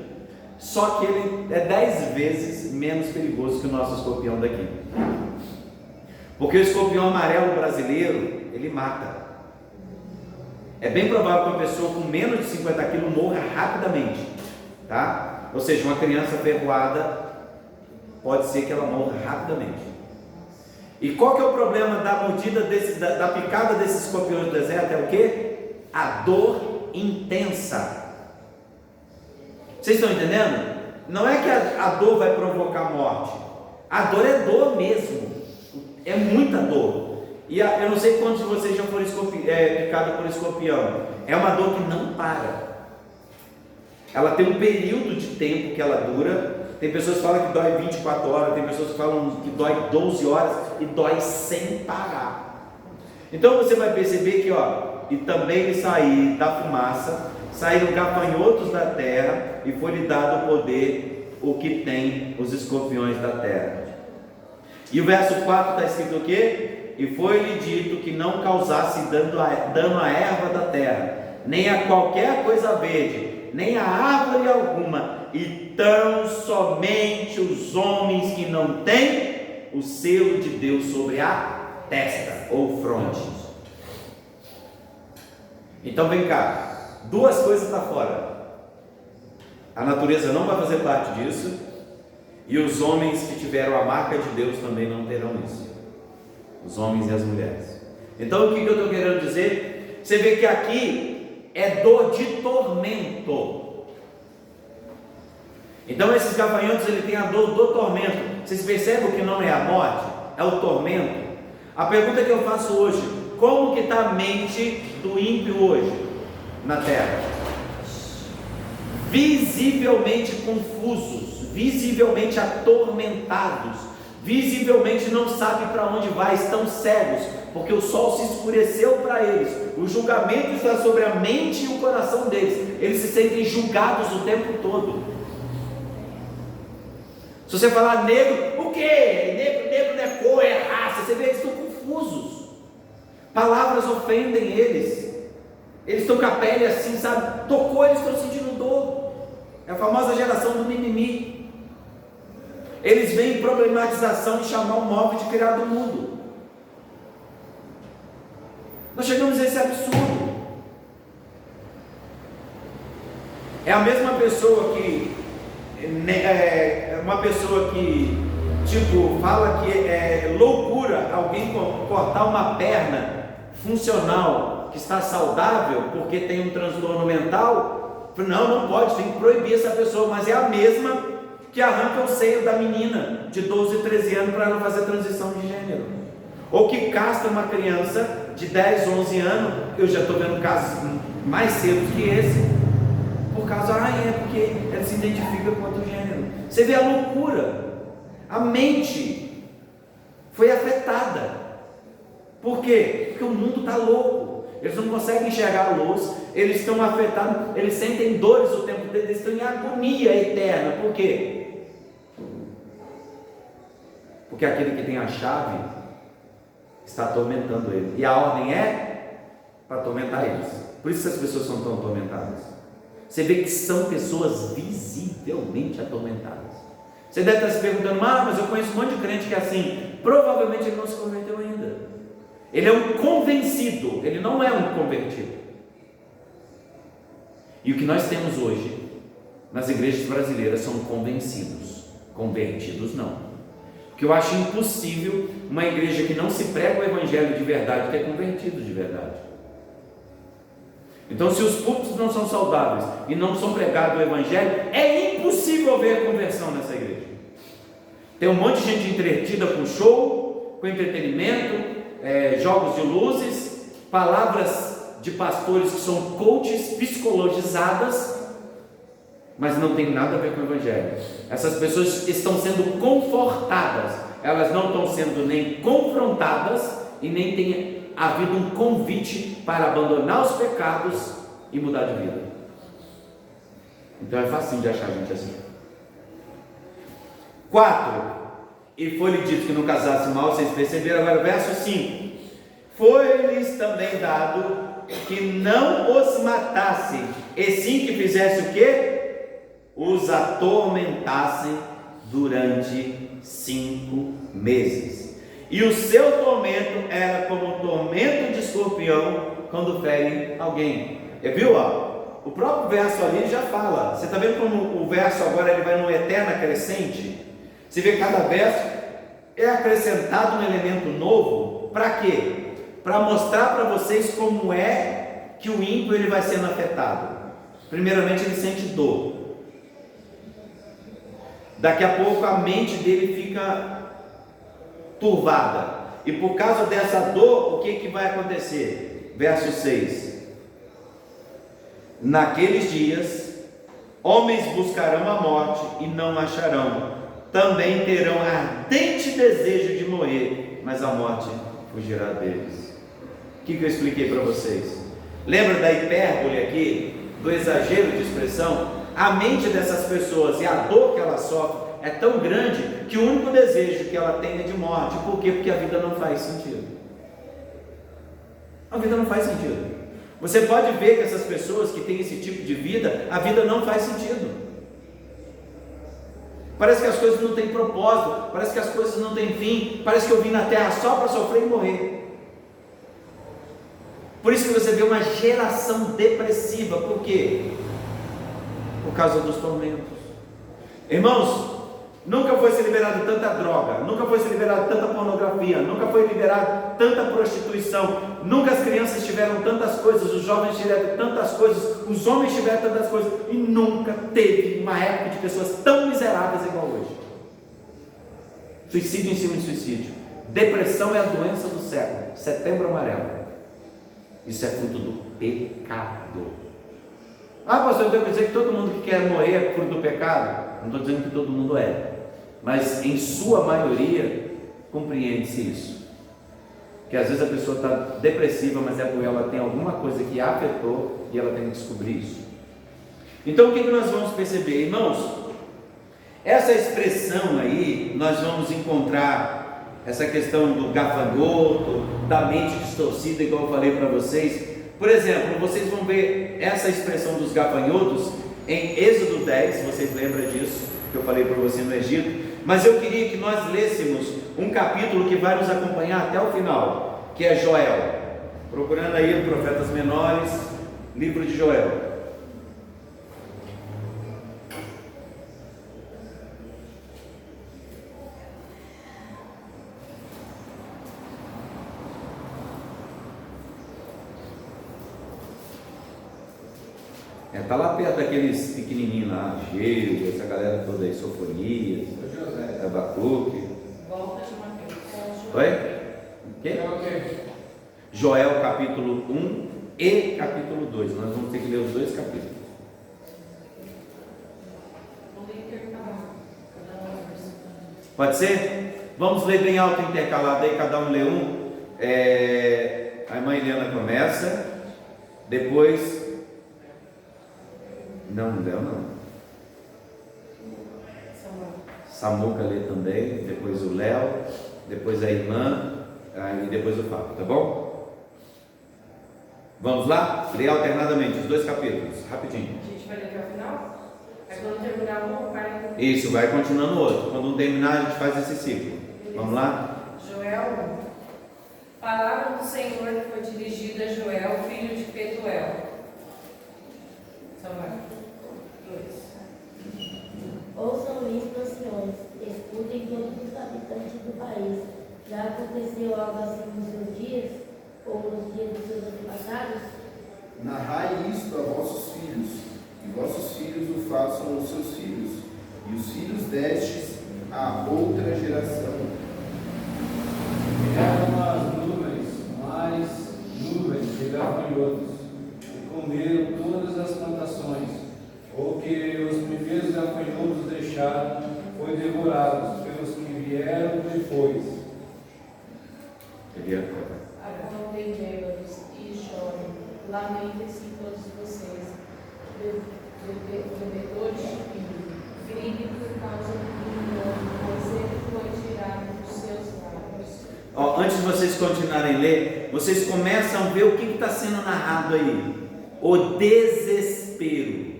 Só que ele é 10 vezes menos perigoso que o nosso escorpião daqui. Porque o escorpião amarelo brasileiro, ele mata. É bem provável que uma pessoa com menos de 50 quilos morra rapidamente, tá? Ou seja, uma criança ferroada pode ser que ela morra rapidamente. E qual que é o problema da mordida da picada desses escorpiões do deserto? É o quê? A dor intensa. Vocês estão entendendo? Não é que a dor vai provocar morte. A dor é dor mesmo. É muita dor. E eu não sei quantos de vocês já foram picados por escorpião. É uma dor que não para. Ela tem um período de tempo que ela dura. Tem pessoas que falam que dói 24 horas, tem pessoas que falam que dói 12 horas e dói sem parar. Então você vai perceber que, e também ele sair da fumaça, saíram gafanhotos da terra e foi-lhe dado o poder, o que tem os escorpiões da terra. E o verso 4 está escrito o quê? E foi-lhe dito que não causasse dano à erva da terra, nem a qualquer coisa verde, nem a árvore alguma, e tão somente os homens que não têm o selo de Deus sobre a testa ou fronte. Então vem cá, duas coisas estão fora. A natureza não vai fazer parte disso, e os homens que tiveram a marca de Deus também não terão isso. Os homens e as mulheres. Então o que eu estou querendo dizer? Você vê que aqui é dor de tormento. Então esses gafanhotos, ele tem a dor do tormento. Vocês percebem que não é a morte? É o tormento. A pergunta que eu faço hoje: como que está a mente do ímpio hoje na terra? Visivelmente confusos, visivelmente atormentados, visivelmente não sabe para onde vai, estão cegos, porque o sol se escureceu para eles, o julgamento está sobre a mente e o coração deles, eles se sentem julgados o tempo todo. Se você falar negro, o quê? Negro não é cor, é raça, você vê que eles estão confusos, palavras ofendem eles estão com a pele assim, sabe, tocou, eles estão sentindo dor, é a famosa geração do mimimi. Eles veem problematização de chamar o móvel de criado do mundo. Nós chegamos a esse absurdo. É a mesma pessoa que tipo fala que é loucura alguém cortar uma perna funcional que está saudável porque tem um transtorno mental. Não pode, tem que proibir essa pessoa. Mas é a mesma que arranca o seio da menina de 12, 13 anos para ela fazer transição de gênero, ou que castra uma criança de 10, 11 anos. Eu já estou vendo casos mais cedo que esse, por causa, porque ela se identifica com outro gênero. Você vê a loucura, a mente foi afetada. Por quê? Porque o mundo está louco, eles não conseguem enxergar a luz, eles estão afetados, eles sentem dores o tempo todo, eles estão em agonia eterna. Por quê? Porque aquele que tem a chave está atormentando ele, e a ordem é para atormentar eles. Por isso que as pessoas são tão atormentadas. Você vê que são pessoas visivelmente atormentadas. Você deve estar se perguntando: mas eu conheço um monte de crente que é assim. Provavelmente ele não se converteu ainda. Ele é um convencido, ele não é um convertido. E o que nós temos hoje nas igrejas brasileiras são convencidos, convertidos não. Porque eu acho impossível uma igreja que não se prega o evangelho de verdade ter convertido de verdade. Então, se os púlpitos não são saudáveis e não são pregados o evangelho, é impossível haver conversão nessa igreja. Tem um monte de gente entretida com show, com entretenimento, jogos de luzes, palavras de pastores que são coaches psicologizadas, mas não tem nada a ver com o evangelho. Essas pessoas estão sendo confortadas, elas não estão sendo nem confrontadas, e nem tem havido um convite para abandonar os pecados e mudar de vida. Então é fácil de achar gente assim. 4. E foi-lhe dito que não casasse mal, vocês perceberam. Agora verso 5. Foi-lhes também dado que não os matassem, e sim que fizesse o quê? Os atormentassem durante 5 meses. E o seu tormento era como o tormento de escorpião quando fere alguém. Viu? O próprio verso ali já fala. Você está vendo como o verso agora ele vai numa eterna crescente? Você vê que cada verso é acrescentado um elemento novo. Para quê? Para mostrar para vocês como é que o ímpio ele vai sendo afetado. Primeiramente ele sente dor. Daqui a pouco a mente dele fica turvada. E por causa dessa dor, o que vai acontecer? Verso 6. Naqueles dias, homens buscarão a morte e não acharão. Também terão ardente desejo de morrer, mas a morte fugirá deles. O que eu expliquei para vocês? Lembra da hipérbole aqui? Do exagero de expressão? A mente dessas pessoas e a dor que elas sofrem é tão grande que o único desejo que ela tem é de morte. Por quê? Porque a vida não faz sentido. A vida não faz sentido. Você pode ver que essas pessoas que têm esse tipo de vida, a vida não faz sentido. Parece que as coisas não têm propósito, parece que as coisas não têm fim, parece que eu vim na terra só para sofrer e morrer. Por isso que você vê uma geração depressiva. Por quê? Por causa dos tormentos. Irmãos, nunca foi se liberado tanta droga, nunca foi se liberado tanta pornografia, nunca foi liberado tanta prostituição, nunca as crianças tiveram tantas coisas, os jovens tiveram tantas coisas, os homens tiveram tantas coisas, e nunca teve uma época de pessoas tão miseráveis igual hoje. Suicídio em cima de suicídio. Depressão é a doença do século. Setembro amarelo. Isso é fruto do pecado. Pastor, eu tenho que dizer que todo mundo que quer morrer é fruto do pecado? Não estou dizendo que todo mundo é, mas em sua maioria compreende-se isso. Que às vezes a pessoa está depressiva, mas é porque ela tem alguma coisa que a afetou e ela tem que descobrir isso. Então o que nós vamos perceber, irmãos? Essa expressão aí, nós vamos encontrar essa questão do gafanhoto, da mente distorcida, igual eu falei para vocês. Por exemplo, vocês vão ver essa expressão dos gafanhotos em Êxodo 10, vocês lembram disso, que eu falei para você no Egito. Mas eu queria que nós lêssemos um capítulo que vai nos acompanhar até o final, que é Joel. Procurando aí Profetas Menores, livro de Joel. Está lá perto daqueles pequenininhos lá, Geu, essa galera toda aí, Sofonias, Abacuque. Volta de Mateus. Oi? O quê? Joel capítulo 1 e capítulo 2. Nós vamos ter que ler os dois capítulos. Pode ser? Vamos ler bem alto intercalado aí, cada um lê um. A irmã Helena começa, depois. Não leu não. Samuca lê também, depois o Léo, depois a irmã, e depois o Fábio, tá bom? Vamos lá? Lê alternadamente os dois capítulos, rapidinho. A gente vai ler até o final? Aí quando terminar um, vai. Isso, vai continuando o outro. Quando um terminar, a gente faz esse ciclo. Vamos lá? Joel 1. Palavra do Senhor que foi dirigida a Joel, filho de Petuel. Samuel. 2. Ouçam isto, anciões, escutem todos os habitantes do país. Já aconteceu algo assim nos seus dias, ou nos dias dos seus antepassados? Narrai isto a vossos filhos, e vossos filhos o façam aos seus filhos, e os filhos destes a outra geração. Vieram as nuvens, mais nuvens de gafanhotos, e comeram todas as plantações. O que os primeiros gafanhotos deixaram foi devorado pelos que vieram depois. Acordem bêbados e chorem, lamentem-se todos vocês, bebedores de vinho, grite por causa do vinho novo. Ó, antes de vocês continuarem a ler, vocês começam a ver o que está sendo narrado aí. O desespero.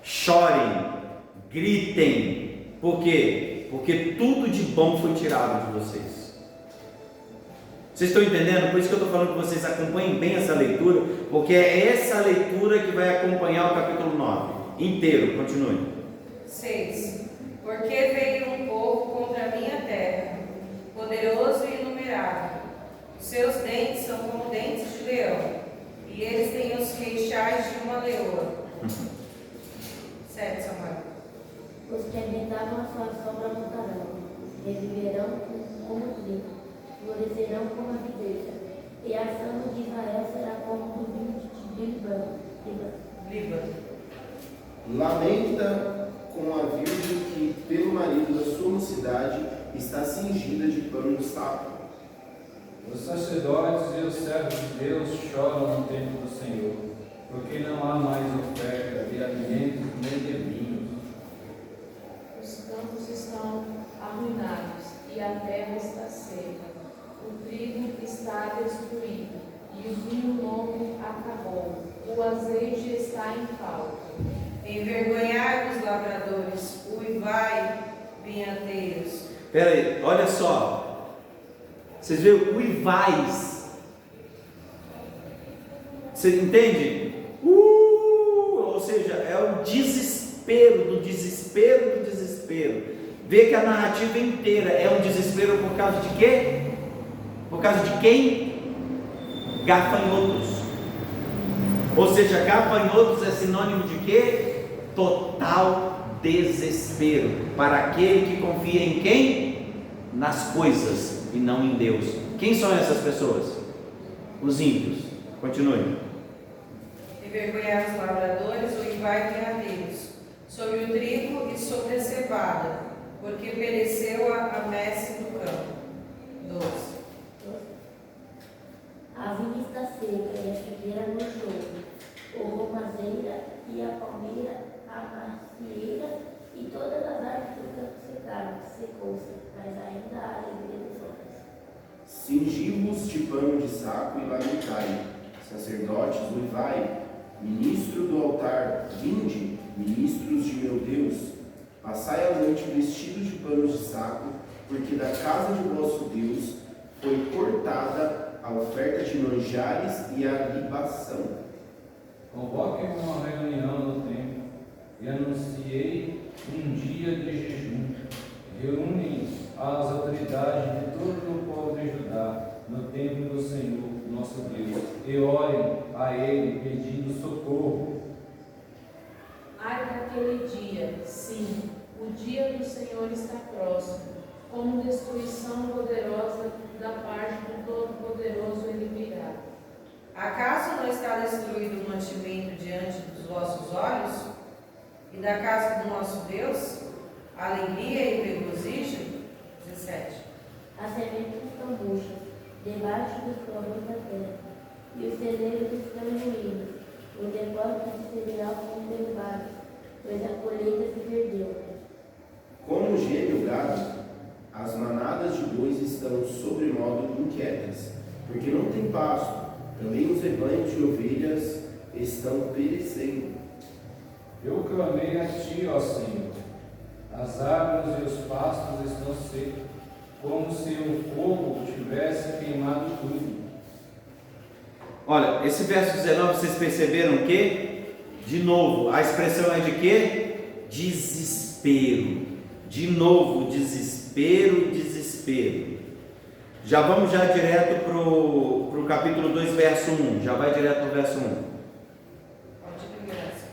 Chorem, gritem. Por quê? Porque tudo de bom foi tirado de vocês. Vocês estão entendendo? Por isso que eu estou falando que vocês acompanhem bem essa leitura, porque é essa leitura que vai acompanhar o capítulo 9 inteiro. Continue. 6. Porque veio um povo contra a minha terra, poderoso e inumerável. Os seus dentes são como dentes de leão, e eles têm os queixais de uma leoa. 7, Samuel. Os que habitavam a sua sombra voltarão, reviverão como trigo, florescerão como a videira, e a samba de Israel será como do vinho de Líbano. Lamenta com a virgem que, pelo marido da sua mocidade, está cingida de pano de saco. Os sacerdotes e os servos de Deus choram no templo do Senhor, porque não há mais oferta de alimentos nem de vinho. Os campos estão arruinados e a terra está seca. O trigo está destruído e o vinho novo acabou. O azeite está em falta. Envergonhai os lavradores, uivai, vinhateiros. Espera aí, olha só. Vocês veem uivais. Você entende? Ou seja, é o desespero do desespero do desespero. Vê que a narrativa inteira é um desespero por causa de quê? Por causa de quem? Gafanhotos. Ou seja, gafanhotos é sinônimo de quê? Total desespero para aquele que confia em quem? Nas coisas e não em Deus. Quem são essas pessoas? Os ímpios. Continue. Envergonhai os lavradores, uivai, vinhateiros, sobre o trigo e sobre a cevada, porque pereceu a messe do campo. 12. A vinha está seca e a figueira murchou, o romazeira e a palmeira, a macieira e todas as árvores do campo secaram, secou-se, mas ainda há alegria dos homens. Cingi-vos de pano de saco e lamentai, sacerdotes, uivai, ministro do altar, vinde, ministros de meu Deus, passai a noite vestidos de panos de saco, porque da casa de vosso Deus foi cortada a oferta de manjares e a libação. Convoquem uma reunião no templo e anunciei um dia de jejum. Reúnem as autoridades de todo o povo de Judá no templo do Senhor, nosso Deus, e orem a Ele pedindo socorro. Ai daquele dia, sim, o dia do Senhor está próximo, como destruição poderosa da parte do Todo-Poderoso ele virá. Acaso não está destruído o mantimento diante dos vossos olhos? E da casa do nosso Deus, alegria e regozijo? 17. As sementes estão murchas, debaixo dos povos da terra, e os celeiros estão em ruínas, os depósitos de cereal foram derrubados, pois a colheita se perdeu. Como geme o gado, as manadas de bois estão sobremodo inquietas, porque não tem pasto, também os rebanhos de ovelhas estão perecendo. Eu clamei a ti, ó Senhor. As árvores e os pastos estão secos, como se o fogo tivesse queimado tudo. Olha, esse verso 19, vocês perceberam que, de novo, a expressão é de quê? Desespero. De novo, desespero, desespero. Já vamos já direto para o capítulo 2, verso 1. Já vai direto no verso 1. Pode ir, graça.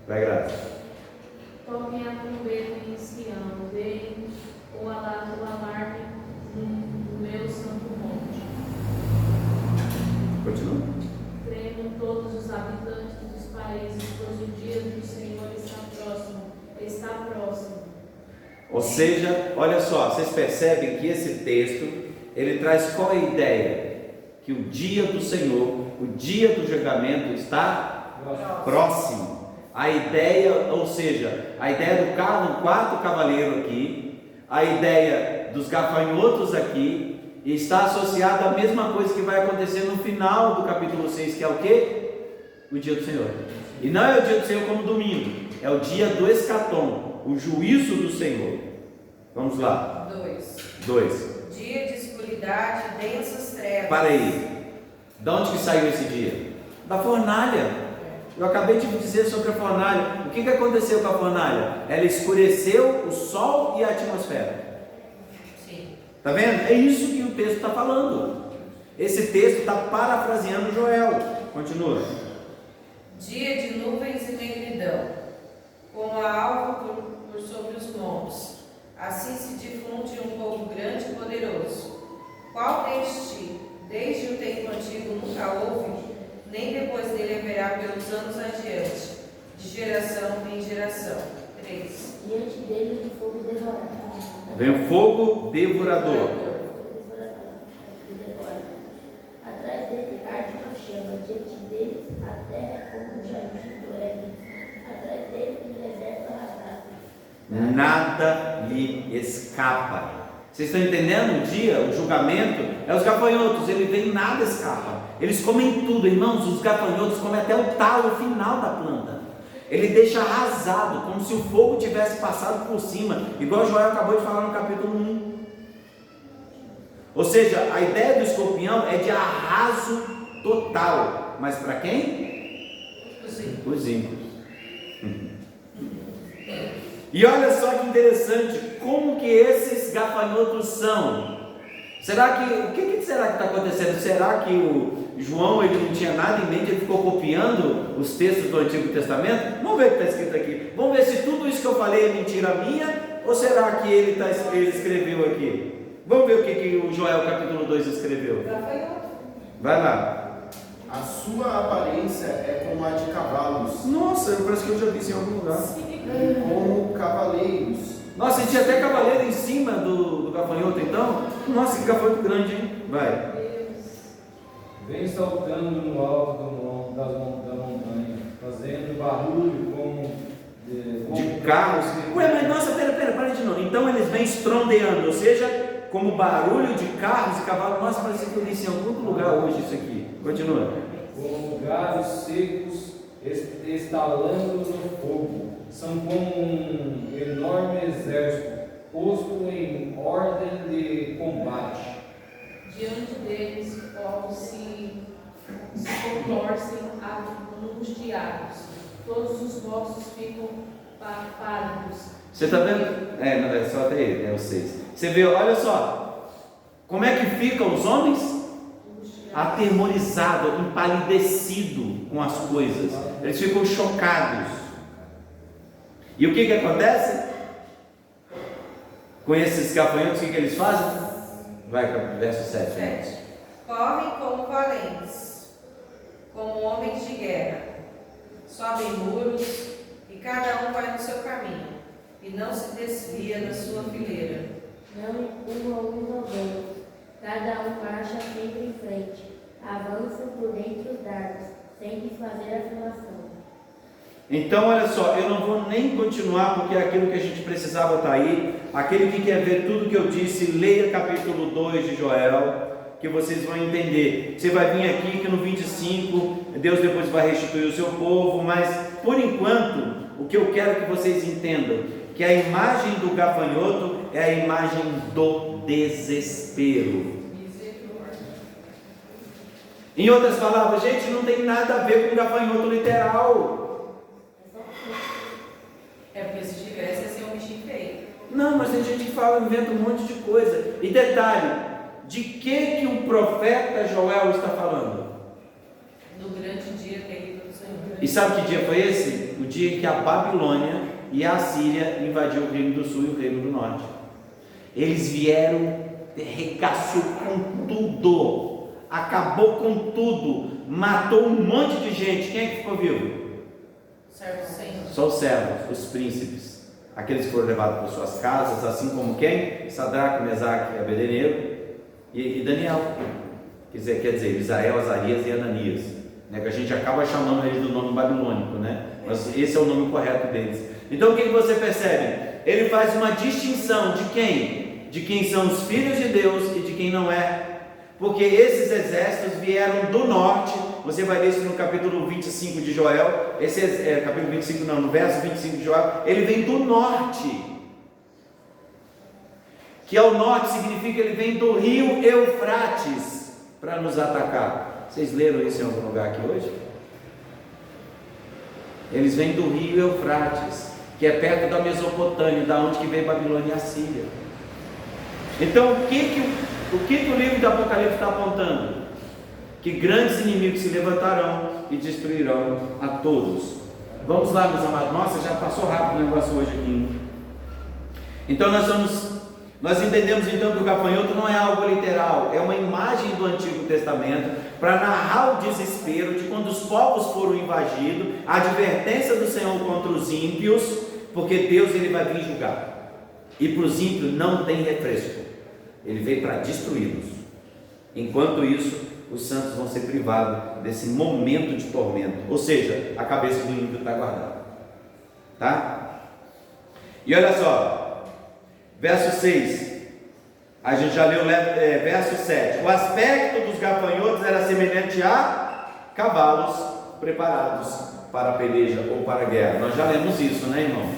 Vai, Graça. Toquem a trombeta em Sião, deem o alarme no meu santo monte. Continua. Tremam todos os habitantes dos países, pois o dia do Senhor está próximo. Está próximo. Ou seja, olha só, vocês percebem que esse texto, ele traz qual é a ideia? Que o dia do Senhor, o dia do julgamento está próximo. A ideia, ou seja, a ideia do quarto cavaleiro aqui, a ideia dos gafanhotos aqui, E está associado à mesma coisa que vai acontecer no final do capítulo 6, que é o quê? O dia do Senhor. E não é o dia do Senhor como domingo, é o dia do escatom, o juízo do Senhor. Vamos lá. 2. Dia de escuridade, densas trevas. Para aí. De onde que saiu esse dia? Da fornalha. Eu acabei de dizer sobre a fornalha. O que aconteceu com a fornalha? Ela escureceu o sol e a atmosfera. Sim. Está vendo? É isso que o texto está falando. Esse texto está parafraseando Joel. Continua. Dia de nuvens e negridão, como a alva por sobre os montes. Assim se difunde um povo grande e poderoso. Qual desde o tempo antigo nunca houve, nem depois dele haverá pelos anos adiante, de geração em geração. 3. Diante dele o fogo devorador. Vem o fogo devorador. Atrás dele arde uma chama, diante dele a terra é como um jardim do Éden. Atrás dele o deserto arrasado. Nada lhe escapa. Vocês estão entendendo? O dia, o julgamento, é os gafanhotos, ele vem, nada escapa. Eles comem tudo, irmãos. Os gafanhotos comem até o talo final da planta. Ele deixa arrasado, como se o fogo tivesse passado por cima, igual Joel acabou de falar no capítulo 1. Ou seja, a ideia do escorpião é de arraso total. Mas para quem? Os ímpios. E olha só que interessante, como que esses gafanhotos são? O que será que está acontecendo? Será que o João ele não tinha nada em mente, ele ficou copiando os textos do Antigo Testamento? Vamos ver o que está escrito aqui. Vamos ver se tudo isso que eu falei é mentira minha, ou será que ele escreveu aqui? Vamos ver o que o Joel capítulo 2 escreveu. Vai lá. A sua aparência é como a de cavalos. Nossa, parece que eu já vi isso em algum lugar. Como cavaleiros. Nossa, e tinha até cavaleiro em cima do gafanhoto então? Nossa, que gafanhoto grande, hein? Vai. Vem saltando no alto da montanha, fazendo barulho como de carros. Ué, mas nossa, pera de novo. Então eles vêm estrondeando, ou seja, como barulho de carros e cavalos. Nossa, parece que eu disse em algum lugar hoje isso aqui. Continua. Como galhos secos estalando no fogo. São como um enorme exército posto em ordem de combate. Diante deles, os povos se contorcem angustiados. Todos os rostos ficam pálidos. Você está vendo? Não, é só até ele, é o 6. Você vê, olha só. Como é que ficam os homens? Atemorizados, empalidecidos com as coisas. Eles ficam chocados. E o que acontece? Com esses gafanhotos, o que eles fazem? Vai para o verso 7. Correm como valentes, como homens de guerra. Sobem muros, e cada um vai no seu caminho, e não se desvia da sua fileira. Não empurram uns aos outros, cada um marcha sempre em frente, avançam por entre os dardos, sem desfazer a afirmação. Então, olha só, eu não vou nem continuar, porque aquilo que a gente precisava está aí. Aquele que quer ver tudo que eu disse, leia capítulo 2 de Joel, que vocês vão entender. Você vai vir aqui que no 25, Deus depois vai restituir o seu povo, mas por enquanto, o que eu quero que vocês entendam, que a imagem do gafanhoto é a imagem do desespero. Em outras palavras, gente, não tem nada a ver com gafanhoto literal. Porque se tivesse, ia ser um bichinho feio. Não, mas tem gente que fala, inventa um monte de coisa. E detalhe, de que o profeta Joel está falando? Do grande dia terrível do Senhor. E sabe que dia foi esse? O dia em que a Babilônia e a Assíria invadiu o reino do sul e o reino do norte. Eles vieram, regaçou com tudo, acabou com tudo, matou um monte de gente. Quem é que ficou vivo? Servo Senhor. Só os servos, os príncipes, aqueles que foram levados para suas casas, assim como quem? Sadraque, Mesaque, Abednego e Daniel. Quer dizer, Misael, Azarias e Ananias, né? Que a gente acaba chamando eles do nome babilônico, né? Mas esse é o nome correto deles. Então o que você percebe? Ele faz uma distinção de quem? de quem são os filhos de Deus e de quem não é. Porque esses exércitos vieram do norte. Você vai ler isso no capítulo 25 de Joel. Capítulo 25 não, no verso 25 de Joel. Ele vem do norte. Que ao norte significa ele vem do rio Eufrates para nos atacar. Vocês leram isso em algum lugar aqui hoje? Eles vêm do rio Eufrates, que é perto da Mesopotâmia, da onde que veio Babilônia e a Síria. Então o que o livro do Apocalipse está apontando? Que grandes inimigos se levantarão e destruirão a todos. Vamos lá, meus amados. Nossa, já passou rápido o negócio hoje aqui. Então nós entendemos então que o gafanhoto não é algo literal, é uma imagem do Antigo Testamento para narrar o desespero de quando os povos foram invadidos, a advertência do Senhor contra os ímpios, porque Deus ele vai vir julgar. E para os ímpios não tem refresco, ele veio para destruí-los. Enquanto isso, os santos vão ser privados desse momento de tormento, ou seja, a cabeça do ímpio está guardada, tá? E olha só, verso 6, a gente já leu verso 7, o aspecto dos gafanhotos era semelhante a cavalos preparados para a peleja ou para a guerra. Nós já lemos isso, né, irmão?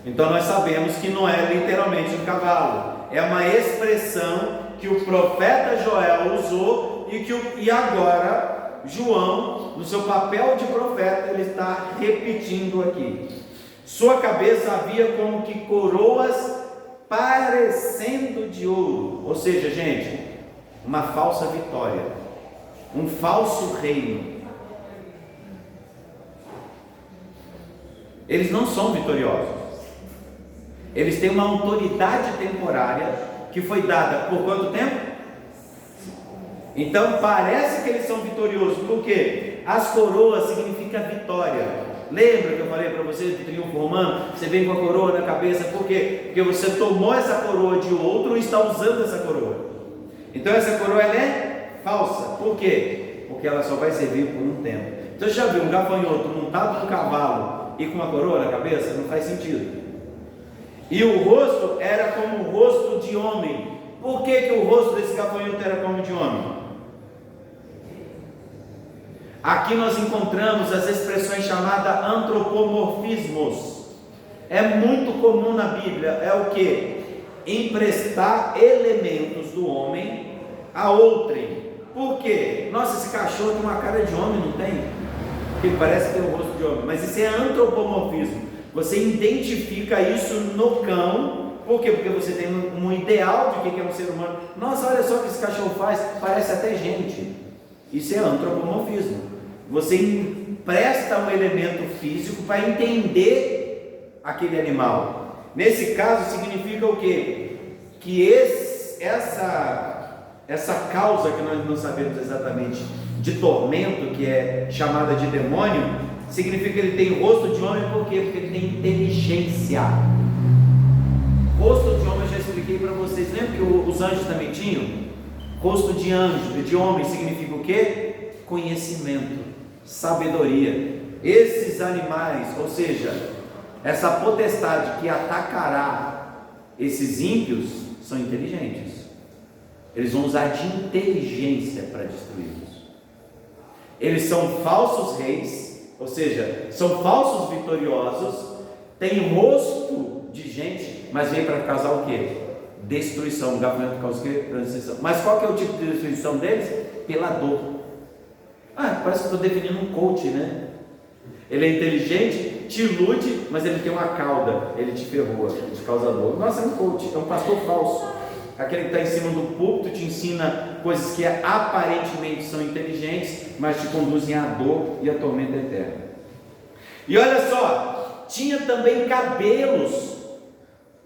Então nós sabemos que não é literalmente um cavalo, é uma expressão que o profeta Joel usou e agora João, no seu papel de profeta, ele está repetindo aqui. Sua cabeça havia como que coroas parecendo de ouro, ou seja, gente, uma falsa vitória, um falso reino. Eles não são vitoriosos, eles têm uma autoridade temporária que foi dada por quanto tempo? Então parece que eles são vitoriosos, porque as coroas significam vitória. Lembra que eu falei para você do triunfo romano? Você vem com a coroa na cabeça, por quê? Porque você tomou essa coroa de outro e está usando essa coroa. Então essa coroa ela é falsa. Por quê? Porque ela só vai servir por um tempo. Então você já viu um gafanhoto montado num cavalo e com uma coroa na cabeça? Não faz sentido. E o rosto era como o rosto de homem. Por que o rosto desse gafanhoto era como de homem? Aqui nós encontramos as expressões chamadas antropomorfismos. É muito comum na Bíblia, é o que? Emprestar elementos do homem a outrem. Por quê? Nossa, esse cachorro tem uma cara de homem, não tem? Porque ele parece ter um rosto de homem, mas isso é antropomorfismo. Você identifica isso no cão. Por quê? Porque você tem um ideal de que é um ser humano. Nossa, olha só o que esse cachorro faz, parece até gente. Isso é antropomorfismo. Você empresta um elemento físico para entender aquele animal. Nesse caso significa o quê? Que essa causa que nós não sabemos exatamente de tormento, que é chamada de demônio, significa que ele tem rosto de homem. Por quê? Porque ele tem inteligência. Rosto de homem eu já expliquei para vocês. Lembra que os anjos também tinham? Rosto de anjo, de homem significa o quê? Conhecimento, sabedoria. Esses animais, ou seja, essa potestade que atacará esses ímpios, são inteligentes. Eles vão usar de inteligência para destruí-los. Eles são falsos reis, ou seja, são falsos vitoriosos, têm rosto de gente, mas vem para causar o quê? Destruição. O gafanhoto causa o quê? Destruição. Mas qual que é o tipo de destruição deles? Pela dor. Parece que estou definindo um coach, né? Ele é inteligente, te ilude, mas ele tem uma cauda, ele te ferrou, te causa dor. Nossa, é um coach, é um pastor falso. Aquele que está em cima do púlpito te ensina coisas que aparentemente são inteligentes, mas te conduzem à dor e à tormenta eterna. E olha só, tinha também cabelos,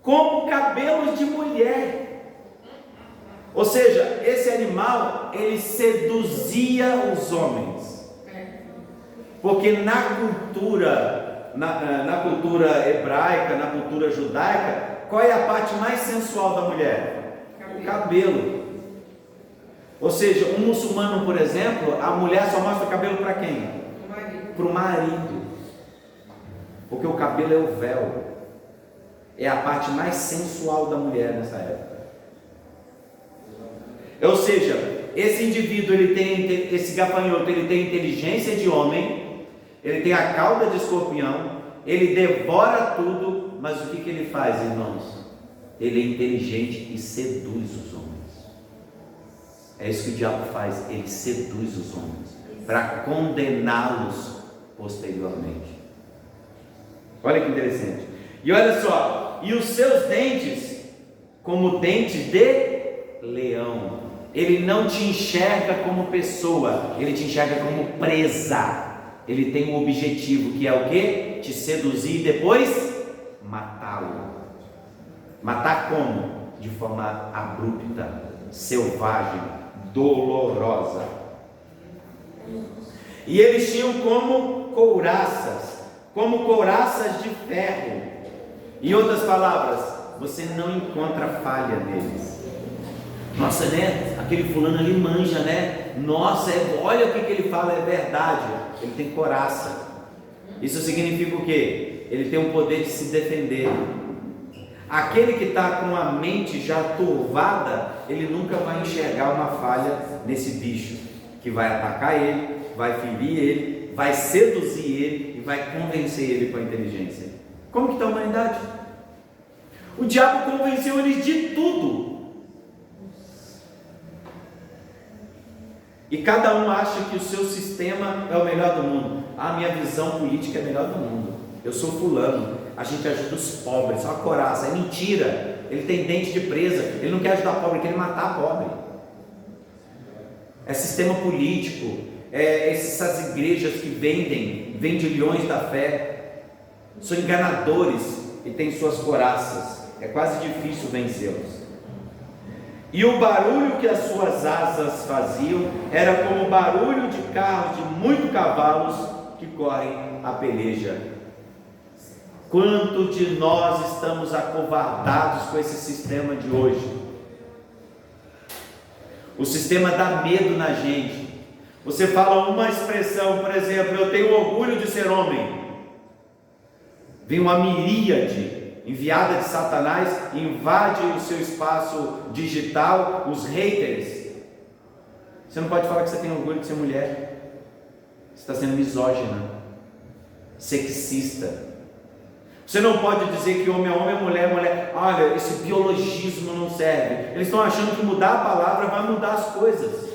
como cabelos de mulher. Ou seja, esse animal, ele seduzia os homens. Porque na cultura hebraica, na cultura judaica, qual é a parte mais sensual da mulher? O cabelo. Ou seja, um muçulmano, por exemplo, a mulher só mostra o cabelo para quem? Para o marido. Porque o cabelo é o véu. é a parte mais sensual da mulher nessa época. Ou seja, esse indivíduo, esse gafanhoto, ele tem inteligência de homem, ele tem a cauda de escorpião, ele devora tudo, mas o que ele faz, irmãos? Ele é inteligente e seduz os homens. É isso que o diabo faz, ele seduz os homens para condená-los posteriormente. Olha que interessante. E olha só, e os seus dentes como dentes de leão. Ele não te enxerga como pessoa, ele te enxerga como presa. Ele tem um objetivo que é o quê? Te seduzir e depois matá-lo. Matar como? De forma abrupta, selvagem, dolorosa. E eles tinham como couraças de ferro. Em outras palavras, você não encontra falha neles. Nossa, né? Aquele fulano ali manja, né? Nossa, olha o que ele fala, é verdade. Ele tem couraça. Isso significa o quê? Ele tem o poder de se defender. Aquele que está com a mente já turvada, ele nunca vai enxergar uma falha nesse bicho, que vai atacar ele, vai ferir ele, vai seduzir ele e vai convencer ele com a inteligência. Como que está a humanidade? O diabo convenceu eles de tudo. E cada um acha que o seu sistema é o melhor do mundo. A minha visão política é a melhor do mundo. Eu sou fulano, a gente ajuda os pobres, uma coraça. É mentira, ele tem dente de presa, ele não quer ajudar pobre, ele quer matar pobre. É sistema político, essas igrejas que vendem vendilhões da fé, são enganadores e têm suas coraças, é quase difícil vencê-los. E o barulho que as suas asas faziam era como o barulho de carros de muitos cavalos que correm a peleja. Quanto de nós estamos acovardados com esse sistema de hoje? O sistema dá medo na gente. Você fala uma expressão, por exemplo, eu tenho orgulho de ser homem. Vem uma miríade enviada de Satanás, invade o seu espaço digital, os haters. Você não pode falar que você tem orgulho de ser mulher. Você está sendo misógina, sexista. Você não pode dizer que homem é homem, mulher é mulher. Olha, esse biologismo não serve. Eles estão achando que mudar a palavra vai mudar as coisas,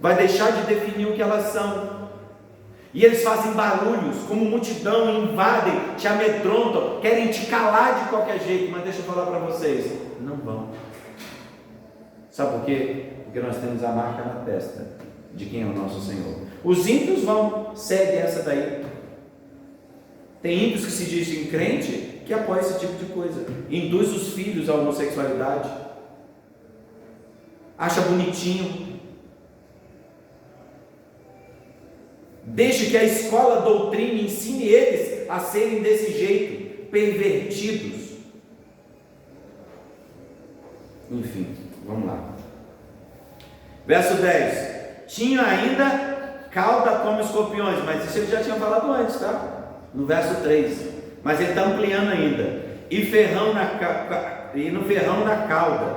vai deixar de definir o que elas são. E eles fazem barulhos, como multidão, invadem, te amedrontam, querem te calar de qualquer jeito. Mas deixa eu falar para vocês, não vão. Sabe por quê? Porque nós temos a marca na testa de quem é o nosso Senhor. Os ímpios vão, segue essa daí. Tem ímpios que se dizem crente que apoia esse tipo de coisa, induz os filhos à homossexualidade, acha bonitinho. Deixe que a escola doutrine, ensine eles a serem desse jeito, pervertidos. Enfim, vamos lá. Verso 10. Tinha ainda cauda como escorpiões, mas isso ele já tinha falado antes, tá? No verso 3. Mas ele está ampliando ainda. E no ferrão na cauda.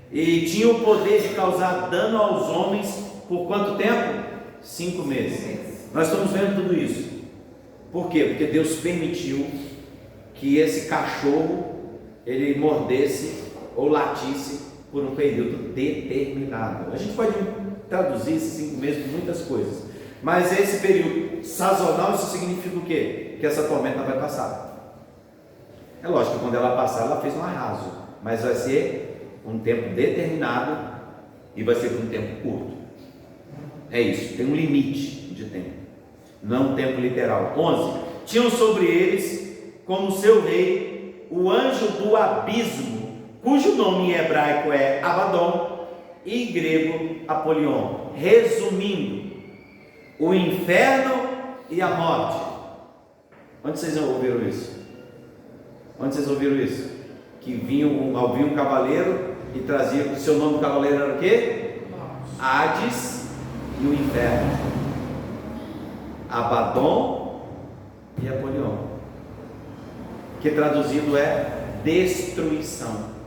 E tinha o poder de causar dano aos homens por quanto tempo? 5 meses. Nós estamos vendo tudo isso. Por quê? Porque Deus permitiu que esse cachorro ele mordesse ou latisse por um período determinado. A gente pode traduzir esses 5 meses por muitas coisas, mas esse período sazonal, isso significa o quê? Que essa tormenta vai passar. É lógico que quando ela passar, ela fez um arraso, mas vai ser um tempo determinado e vai ser por um tempo curto. É isso, tem um limite de tempo, não é um tempo literal. 11. Tinham sobre eles, como seu rei, o anjo do abismo, cujo nome em hebraico é Abaddon e em grego Apolion. Resumindo, o inferno e a morte. Onde vocês ouviram isso? Onde vocês ouviram isso? Que havia um cavaleiro e trazia, o seu nome do cavaleiro era o quê? Hades e o inferno, Abaddon e Apolion. que traduzido é destruição.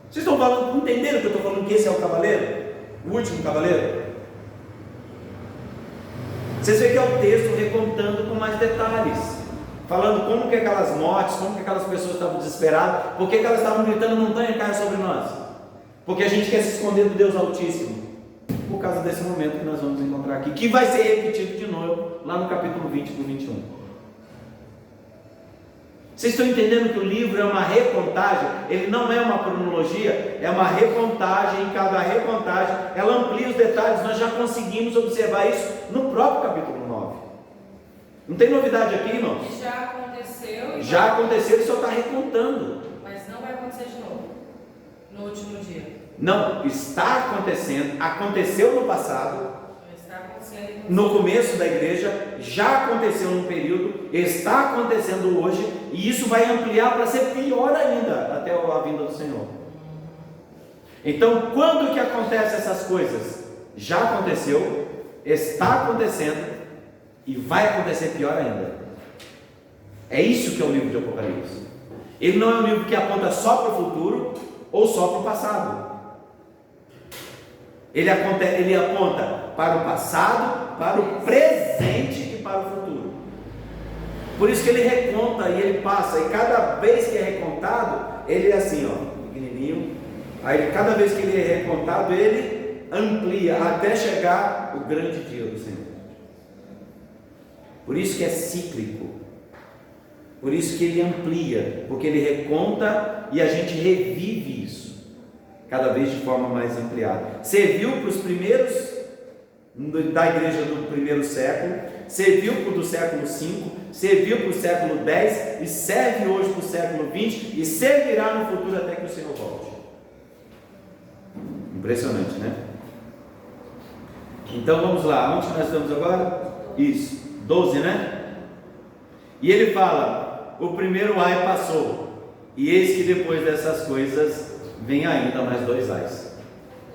Vocês estão falando, entenderam que eu estou falando que esse é o cavaleiro? O último cavaleiro? Vocês veem que é o texto recontando com mais detalhes, falando como que aquelas mortes, como que aquelas pessoas estavam desesperadas, por que elas estavam gritando montanha caia sobre nós? Porque a gente quer se esconder do Deus Altíssimo, por causa desse momento que nós vamos encontrar aqui, que vai ser repetido de novo lá no capítulo 20 por 21. Vocês estão entendendo que o livro é uma recontagem? Ele não é uma cronologia, é uma recontagem. Em cada recontagem ela amplia os detalhes. Nós já conseguimos observar isso no próprio capítulo 9. Não tem novidade aqui, irmãos? Já aconteceu. Já aconteceu, ele só está recontando. Mas não vai acontecer de novo no último dia. Não, está acontecendo, aconteceu no passado, Está acontecendo no começo da igreja, já aconteceu num período, está acontecendo hoje, e isso vai ampliar para ser pior ainda até a vinda do Senhor. Então, quando que acontecem essas coisas? Já aconteceu, está acontecendo e vai acontecer pior ainda. É isso que é o livro de Apocalipse. Ele não é um livro que aponta só para o futuro ou só para o passado. Ele aponta para o passado, para o presente e para o futuro. Por isso que ele reconta e ele passa, e cada vez que é recontado, ele é assim, ó, pequenininho. Aí cada vez que ele é recontado, ele amplia até chegar o grande dia do Senhor. Por isso que é cíclico. Por isso que ele amplia, porque ele reconta e a gente revive isso cada vez de forma mais ampliada. Serviu para os primeiros da igreja do primeiro século, serviu para o do século V, serviu para o século X e serve hoje para o século XX e servirá no futuro até que o Senhor volte. Impressionante, né? Então vamos lá, onde nós estamos agora? Isso, 12, né? E ele fala: o primeiro ai passou, e eis que depois dessas coisas vem ainda mais 2 ais.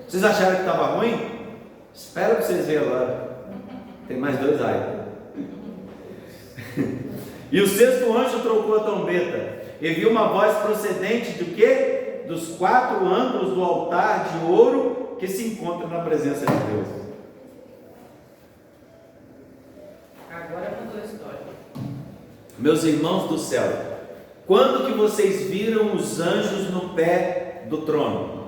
Vocês acharam que estava ruim? Espero que vocês vejam agora. Tem mais 2 ais. E o 6º anjo trocou a trombeta, e viu uma voz procedente do quê? Dos 4 ângulos do altar de ouro que se encontra na presença de Deus. Agora mudou a história. Meus irmãos do céu, quando que vocês viram os anjos no pé do trono?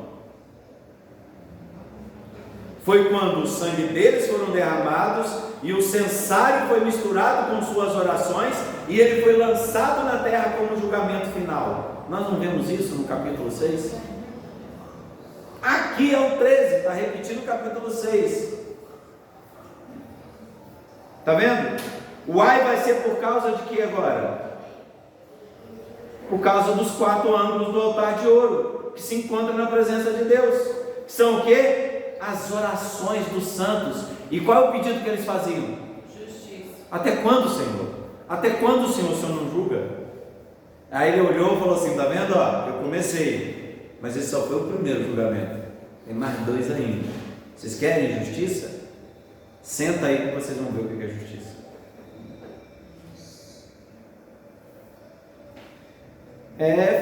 Foi quando o sangue deles foram derramados e o censário foi misturado com suas orações e ele foi lançado na terra como julgamento final. Nós não vemos isso no capítulo 6? Aqui é o 13, está repetindo o capítulo 6. Está vendo? O ai vai ser por causa de que agora? Por causa dos 4 ângulos do altar de ouro que se encontram na presença de Deus. Que são o quê? As orações dos santos. E qual é o pedido que eles faziam? Justiça. Até quando, Senhor? Até quando, Senhor, o Senhor não julga? Aí ele olhou e falou assim: está vendo? Ó, eu comecei, mas esse só foi o primeiro julgamento. Tem mais 2 ainda. Vocês querem justiça? Senta aí que vocês vão ver o que é justiça.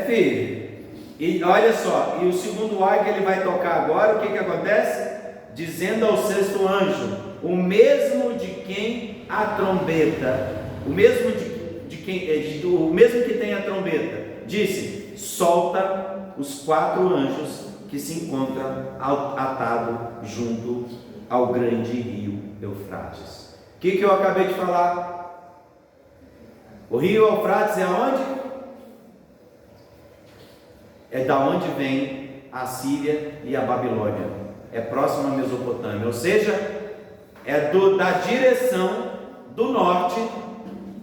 Filho. E olha só, e o segundo ai que ele vai tocar agora, o que acontece? Dizendo ao 6º anjo, o mesmo de quem a trombeta, o mesmo que tem a trombeta, disse: solta os 4 anjos que se encontram atado junto ao grande rio Eufrates. O que eu acabei de falar? O rio Eufrates é aonde? É da onde vem a Síria e a Babilônia. É próximo à Mesopotâmia, ou seja, é da direção do norte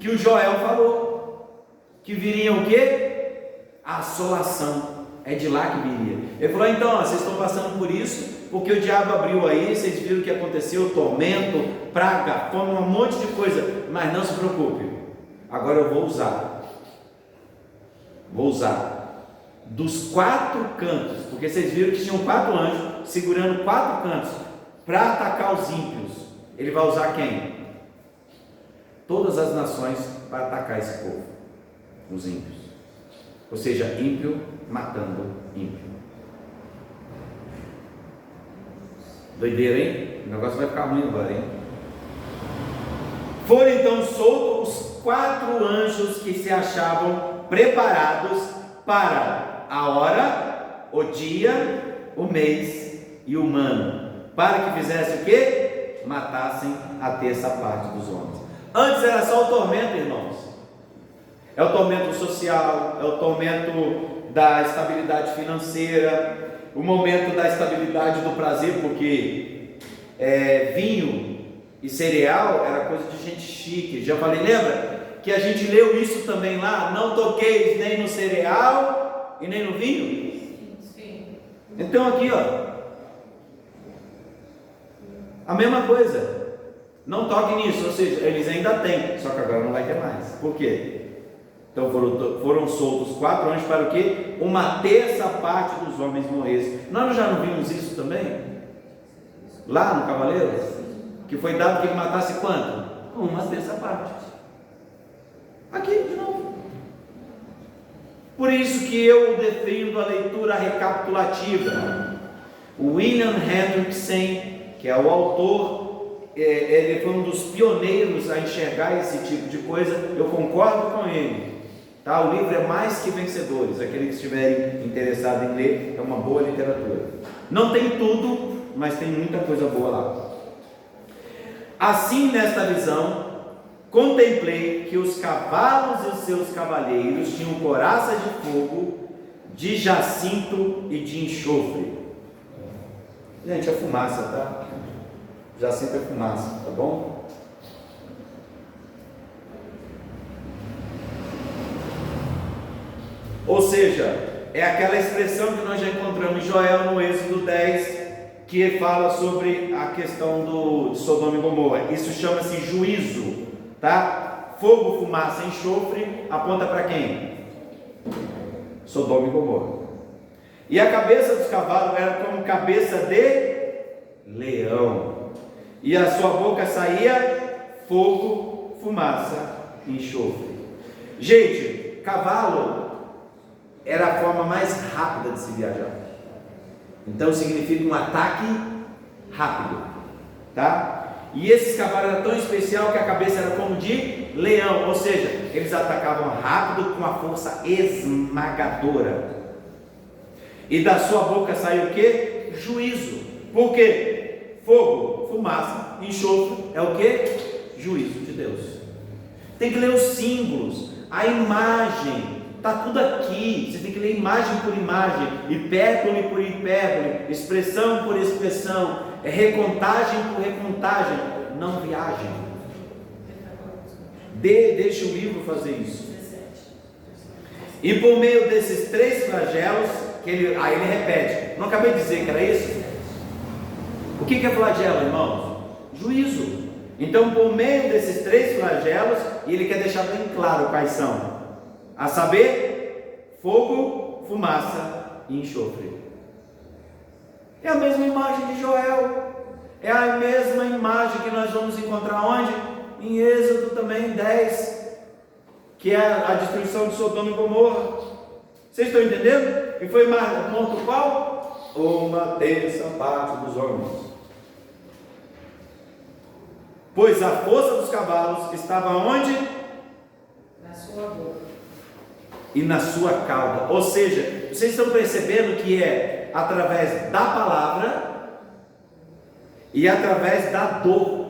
que o Joel falou, que viria o quê? A assolação. É de lá que viria. Ele falou: então, vocês estão passando por isso porque o diabo abriu aí, vocês viram o que aconteceu, tormento, praga, fome, um monte de coisa, mas não se preocupe, agora eu vou usar dos 4 cantos, porque vocês viram que tinham 4 anjos segurando 4 cantos para atacar os ímpios. Ele vai usar quem? Todas as nações para atacar esse povo. os ímpios. Ou seja, ímpio matando ímpio. Doideira, hein? O negócio vai ficar ruim agora, hein? Foram então soltos os 4 anjos que se achavam preparados para a hora, o dia, o mês e o ano, para que fizesse o quê? Matassem a terça parte dos homens. Antes era só o tormento, irmãos. É o tormento social, é o tormento da estabilidade financeira, o momento da estabilidade do prazer, porque vinho e cereal era coisa de gente chique. Já falei, lembra? Que a gente leu isso também lá, não toqueis nem no cereal e nem no vinho. Sim. Então aqui, ó, a mesma coisa, não toque nisso, ou seja, eles ainda têm, só que agora não vai ter mais. Por quê? Então foram soltos 4 anjos para o quê? Uma terça parte dos homens morressem. Nós já não vimos isso também? Lá no Cavaleiro? Que foi dado que ele matasse quanto? Uma terça parte. Aqui de novo. Por isso que eu defendo a leitura recapitulativa. O William Hendrickson, que é o autor, ele foi um dos pioneiros a enxergar esse tipo de coisa. Eu concordo com ele. Tá? O livro é Mais que Vencedores. Aqueles que estiverem interessados em ler, é uma boa literatura. Não tem tudo, mas tem muita coisa boa lá. Assim, nesta visão, contemplei que os cavalos e os seus cavaleiros tinham coraças de fogo, de jacinto e de enxofre. Gente, é fumaça, tá? Jacinto é fumaça, tá bom? Ou seja, é aquela expressão que nós já encontramos em Joel no Êxodo 10, que fala sobre a questão de Sodoma e Gomorra. Isso chama-se juízo, tá? Fogo, fumaça, enxofre, aponta para quem? Sodoma e Gomorra. E a cabeça dos cavalos era como cabeça de leão, e a sua boca saía fogo, fumaça e enxofre. Gente, cavalo era a forma mais rápida de se viajar. Então significa um ataque rápido, tá? E esses cavalos eram tão especial que a cabeça era como de leão, ou seja, eles atacavam rápido com a força esmagadora. E da sua boca saiu o que? Juízo. Por quê? Fogo, fumaça, enxofre é o que? Juízo de Deus. Tem que ler os símbolos, a imagem. Está tudo aqui, você tem que ler imagem por imagem, hipérbole por hipérbole, expressão por expressão, recontagem por recontagem, não viagem. Deixa o livro fazer isso. E por meio desses 3 flagelos, aí ele repete, não acabei de dizer que era isso? O que é flagelo, irmãos? Juízo. Então por meio desses 3 flagelos, e ele quer deixar bem claro quais são. A saber, fogo, fumaça e enxofre. É a mesma imagem de Joel. É a mesma imagem que nós vamos encontrar onde? Em Êxodo também 10, que é a destruição de Sodoma e Gomorra. Vocês estão entendendo? E foi ponto qual? Uma terça parte dos homens. Pois a força dos cavalos estava onde? Na sua boca e na sua cauda. Ou seja, vocês estão percebendo que é através da palavra e através da dor.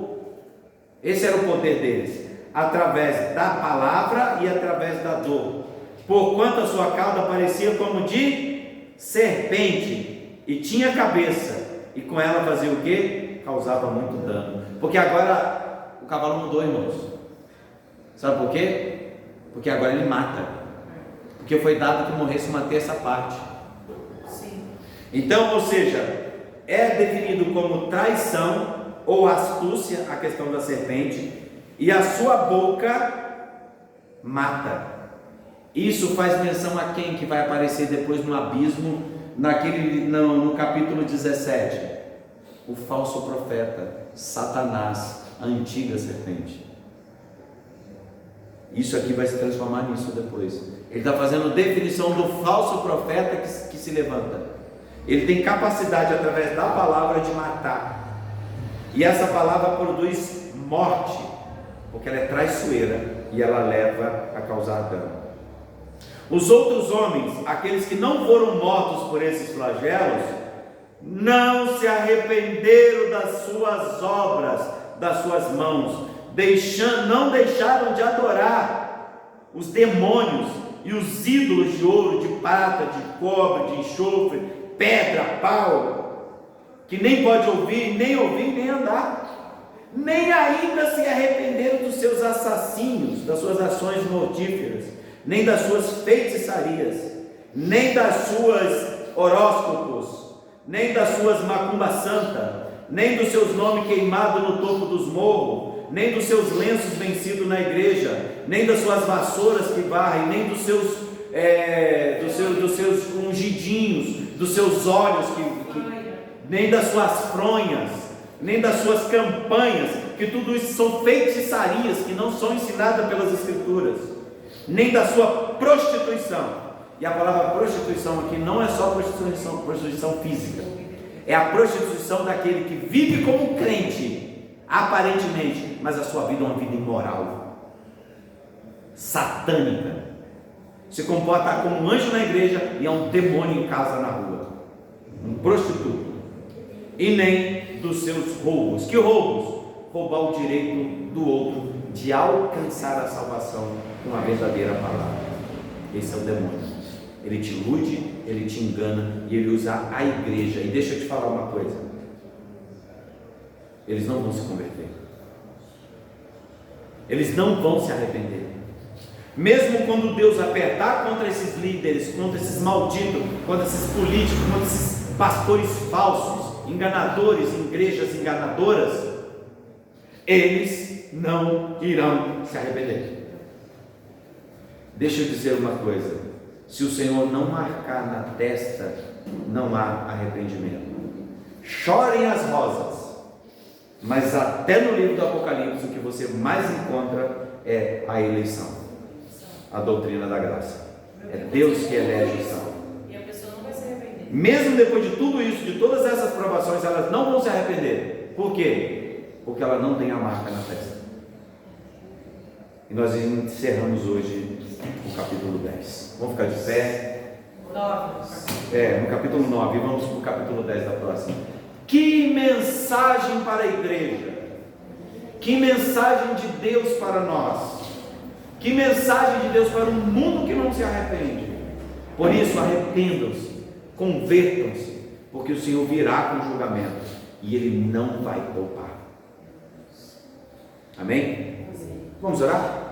Esse era o poder deles, através da palavra e através da dor. Porquanto a sua cauda parecia como de serpente e tinha cabeça, e com ela fazia o que? Causava muito dano. Porque agora o cavalo mudou, irmãos. Sabe por quê? Porque agora ele mata. Porque foi dado que morresse uma terça parte. Sim. Então, ou seja, é definido como traição ou astúcia a questão da serpente, e a sua boca mata. Isso faz menção a quem que vai aparecer depois no abismo, no capítulo 17? O falso profeta, Satanás, a antiga serpente. Isso aqui vai se transformar nisso depois. Ele está fazendo definição do falso profeta que se levanta. Ele tem capacidade através da palavra de matar. E essa palavra produz morte, porque ela é traiçoeira e ela leva a causar dano. Os outros homens, aqueles que não foram mortos por esses flagelos, não se arrependeram das suas obras, das suas mãos, não deixaram de adorar os demônios e os ídolos de ouro, de prata, de cobre, de enxofre, pedra, pau, que nem pode ouvir, nem andar, nem ainda se arrependeram dos seus assassínios, das suas ações mortíferas, nem das suas feitiçarias, nem das suas horóscopos, nem das suas macumba santa, nem dos seus nomes queimados no topo dos morros, nem dos seus lenços vencidos na igreja, nem das suas vassouras que varrem, nem dos seus ungidinhos, dos seus olhos, nem das suas fronhas, nem das suas campanhas, que tudo isso são feitiçarias que não são ensinadas pelas Escrituras, nem da sua prostituição. E a palavra prostituição aqui não é só prostituição física, é a prostituição daquele que vive como crente, aparentemente, mas a sua vida é uma vida imoral, satânica, se comporta como um anjo na igreja e é um demônio em casa na rua, um prostituto. E nem dos seus roubos. Que roubos? Roubar o direito do outro de alcançar a salvação com a verdadeira palavra. Esse é o demônio. Ele te ilude, ele te engana e ele usa a igreja. E deixa eu te falar uma coisa: eles não vão se converter, eles não vão se arrepender. Mesmo quando Deus apertar contra esses líderes, contra esses malditos, contra esses políticos, contra esses pastores falsos, enganadores, igrejas enganadoras, eles não irão se arrepender. Deixa eu dizer uma coisa: se o Senhor não marcar na testa, não há arrependimento. Chorem as rosas, mas até no livro do Apocalipse o que você mais encontra é a eleição, a doutrina da graça. É Deus que elege o salvo. E a pessoa não vai se arrepender. Mesmo depois de tudo isso, de todas essas provações, elas não vão se arrepender. Por quê? Porque ela não tem a marca na testa. E nós encerramos hoje o capítulo 10. Vamos ficar de pé? 9. No capítulo 9, vamos para o capítulo 10 da próxima. Que mensagem para a igreja! Que mensagem de Deus para nós! Que mensagem de Deus para um mundo que não se arrepende! Por isso, arrependam-se, convertam-se, porque o Senhor virá com julgamento e Ele não vai poupar. Amém? Vamos orar?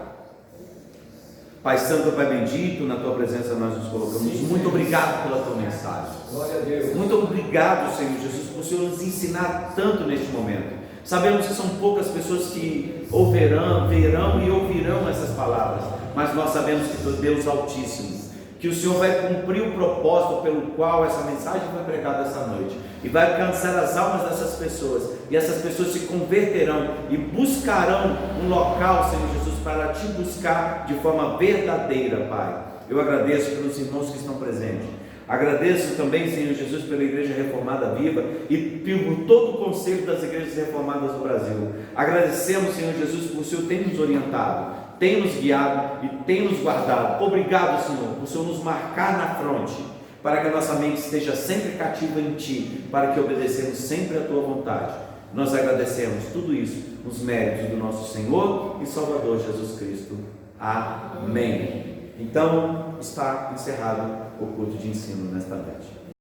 Pai Santo, Pai bendito, na Tua presença nós nos colocamos. Muito obrigado pela Tua mensagem. Glória a Deus. Muito obrigado, Senhor Jesus, por o Senhor nos ensinar tanto neste momento. Sabemos que são poucas pessoas que verão e ouvirão essas palavras, mas nós sabemos que tu, Deus Altíssimo, que o Senhor vai cumprir o propósito pelo qual essa mensagem foi pregada essa noite, e vai alcançar as almas dessas pessoas, e essas pessoas se converterão e buscarão um local, Senhor Jesus, para te buscar de forma verdadeira, Pai. Eu agradeço pelos irmãos que estão presentes. Agradeço também, Senhor Jesus, pela Igreja Reformada Viva e por todo o conselho das igrejas reformadas do Brasil. Agradecemos, Senhor Jesus, por o Senhor ter nos orientado, tem nos guiado e tem nos guardado. Obrigado, Senhor, por o Senhor nos marcar na fronte, para que a nossa mente esteja sempre cativa em Ti, para que obedecemos sempre a Tua vontade. Nós agradecemos tudo isso nos méritos do nosso Senhor e Salvador Jesus Cristo. Amém. Então, está encerrado o culto de ensino nesta noite.